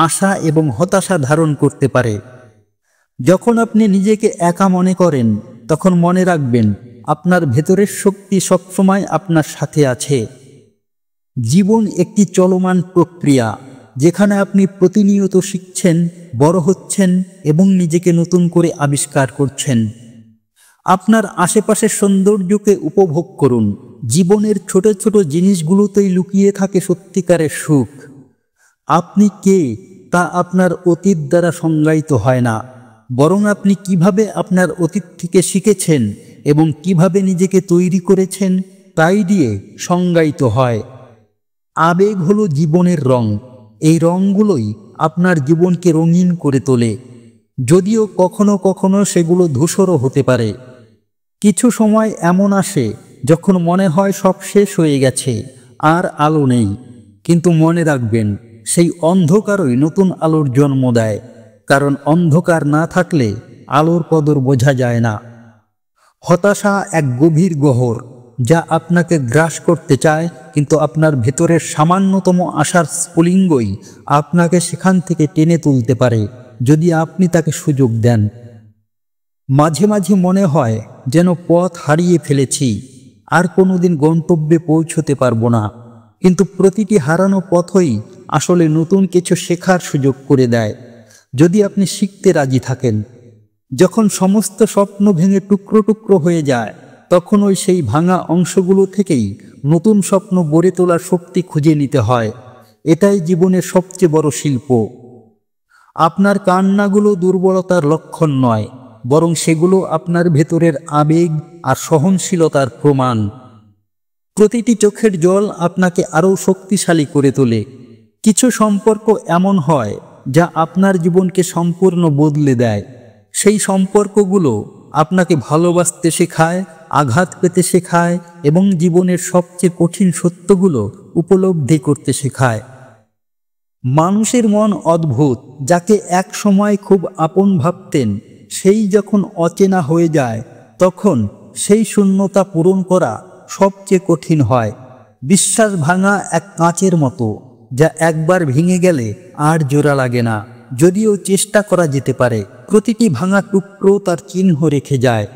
আশা এবং হতাশা ধারণ করতে পারে। যখন আপনি নিজেকে একা মনে করেন, তখন মনে রাখবেন আপনার ভেতরের শক্তি সবসময় আপনার সাথে আছে। জীবন একটি চলমান প্রক্রিয়া, যেখানে আপনি প্রতিনিয়ত শিখছেন, বড় হচ্ছেন এবং নিজেকে নতুন করে আবিষ্কার করছেন। আপনার আশেপাশের সৌন্দর্যকে উপভোগ করুন। জীবনের ছোট ছোট জিনিসগুলোতেই লুকিয়ে থাকে সত্যিকারের সুখ। আপনি কে তা আপনার অতীত দ্বারা সংজ্ঞায়িত হয় না, বরং আপনি কিভাবে আপনার অতীত থেকে শিখেছেন এবং কিভাবে নিজেকে তৈরি করেছেন তাই দিয়ে সংজ্ঞায়িত হয়। আবেগ হলো জীবনের রং। এই রঙগুলোই আপনার জীবনকে রঙিন করে তোলে, যদিও কখনো কখনো সেগুলো ধূসরও হতে পারে। কিছু সময় এমন আসে যখন মনে হয় সব শেষ হয়ে গেছে, আর আলো নেই। কিন্তু মনে রাখবেন, সেই অন্ধকারই নতুন আলোর জন্ম দেয়, কারণ অন্ধকার না থাকলে আলোর কদর বোঝা যায় না। হতাশা এক গভীর গহ্বর, যা আপনাকে গ্রাস করতে চায়, কিন্তু আপনার ভেতরের সামান্যতম আশার স্ফুলিঙ্গই আপনাকে সেখান থেকে টেনে তুলতে পারে, যদি আপনি তাকে সুযোগ দেন। মাঝে মাঝে মনে হয় যেন পথ হারিয়ে ফেলেছি, আর কোনোদিন গন্তব্যে পৌঁছতে পারবো না। কিন্তু প্রতিটি হারানো পথই আসলে নতুন কিছু শেখার সুযোগ করে দেয়, যদি আপনি শিখতে রাজি থাকেন। যখন সমস্ত স্বপ্ন ভেঙে টুকরো টুকরো হয়ে যায়, তখন ওই সেই ভাঙা অংশগুলো থেকেই নতুন স্বপ্ন গড়ে তোলার শক্তি খুঁজে নিতে হয়। এটাই জীবনের সবচেয়ে বড় শিল্প। আপনার কান্নাগুলো দুর্বলতার লক্ষণ নয়, বরং সেগুলো আপনার ভেতরের আবেগ আর সহনশীলতার প্রমাণ। প্রতিটি চোখের জল আপনাকে আরও শক্তিশালী করে তোলে। কিছু সম্পর্ক এমন হয় যা আপনার জীবনকে সম্পূর্ণ বদলে দেয়। সেই সম্পর্কগুলো আপনাকে ভালোবাসতে শেখায়, আঘাত পেতে শেখায় এবং জীবনের সবচেয়ে কঠিন সত্যগুলো উপলব্ধি করতে শেখায়। মানুষের মন অদ্ভুত। যাকে এক সময় খুব আপন ভাবতেন, সেই যখন অচেনা হয়ে যায়, তখন সেই শূন্যতা পূরণ করা সবচেয়ে কঠিন হয়। বিশ্বাস ভাঙা এক কাঁচের মতো, যা একবার ভেঙে গেলে আর জোড়া লাগে না, যদিও চেষ্টা করা যেতে পারে। প্রতিটি ভাঙা টুকরো তার চিহ্ন রেখে যায়।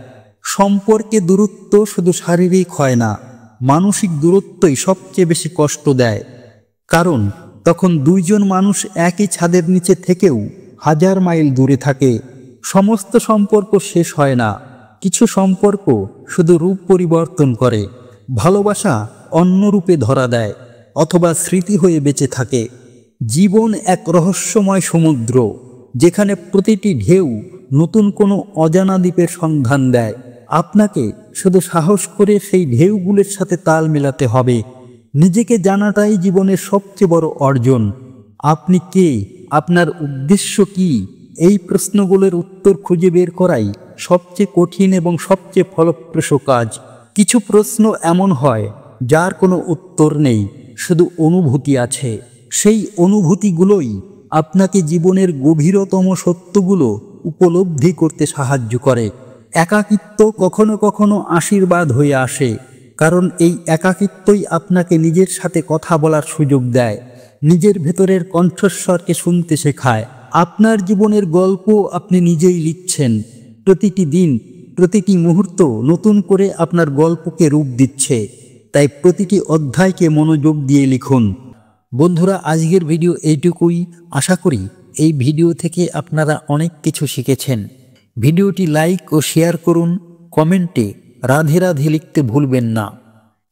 সম্পর্কে দূরত্ব শুধু শারীরিক হয় না, মানসিক দূরত্বই সবচেয়ে বেশি কষ্ট দেয়। কারণ তখন দুইজন মানুষ একই ছাদের নিচে থেকেও হাজার মাইল দূরে থাকে। সমস্ত সম্পর্ক শেষ হয় না, কিছু সম্পর্ক শুধু রূপ পরিবর্তন করে। ভালোবাসা অন্য রূপে ধরা দেয়, অথবা স্মৃতি হয়ে বেঁচে থাকে। জীবন এক রহস্যময় সমুদ্র, যেখানে প্রতিটি ঢেউ নতুন কোনো অজানা দ্বীপের সন্ধান দেয়। আপনাকে শুধু সাহস করে সেই ঢেউগুলোর সাথে তাল মেলাতে হবে। নিজেকে জানাটাই জীবনের সবচেয়ে বড় অর্জন। আপনি কে, আপনার উদ্দেশ্য কি, এই প্রশ্নগুলোর উত্তর খুঁজে বের করাই সবচেয়ে কঠিন এবং সবচেয়ে ফলপ্রসূ কাজ। কিছু প্রশ্ন এমন হয় যার কোনো উত্তর নেই, শুধু অনুভূতি আছে। সেই অনুভূতিগুলোই আপনাকে জীবনের গভীরতম সত্যগুলো উপলব্ধি করতে সাহায্য করে। একাকিত্ব কখনো কখনো আশীর্বাদ হয়ে আসে, কারণ এই একাকিত্বই আপনাকে নিজের সাথে কথা বলার সুযোগ দেয়, নিজের ভেতরের কণ্ঠস্বরকে শুনতে শেখায়। আপনার জীবনের গল্প আপনি নিজেই লিখছেন। প্রতিটি দিন, প্রতিটি মুহূর্ত নতুন করে আপনার গল্পকে রূপ দিচ্ছে। তাই প্রতিটি অধ্যায়কে মনোযোগ দিয়ে লিখুন। বন্ধুরা, আজকের ভিডিও এইটুকুই। আশা করি এই ভিডিও থেকে আপনারা অনেক কিছু শিখেছেন। ভিডিওটি লাইক ও শেয়ার করুন। কমেন্টে রাধে রাধে লিখতে ভুলবেন না।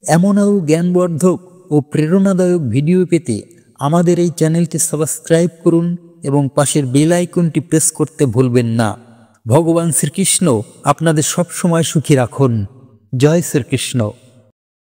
এমন আরও জ্ঞানবর্ধক ও প্রেরণাদায়ক ভিডিও পেতে আমাদের এই চ্যানেলটি সাবস্ক্রাইব করুন এবং পাশের বেল আইকনটি প্রেস করতে ভুলবেন না। ভগবান শ্রীকৃষ্ণ আপনাদের সবসময় সুখী রাখুন। জয় শ্রীকৃষ্ণ।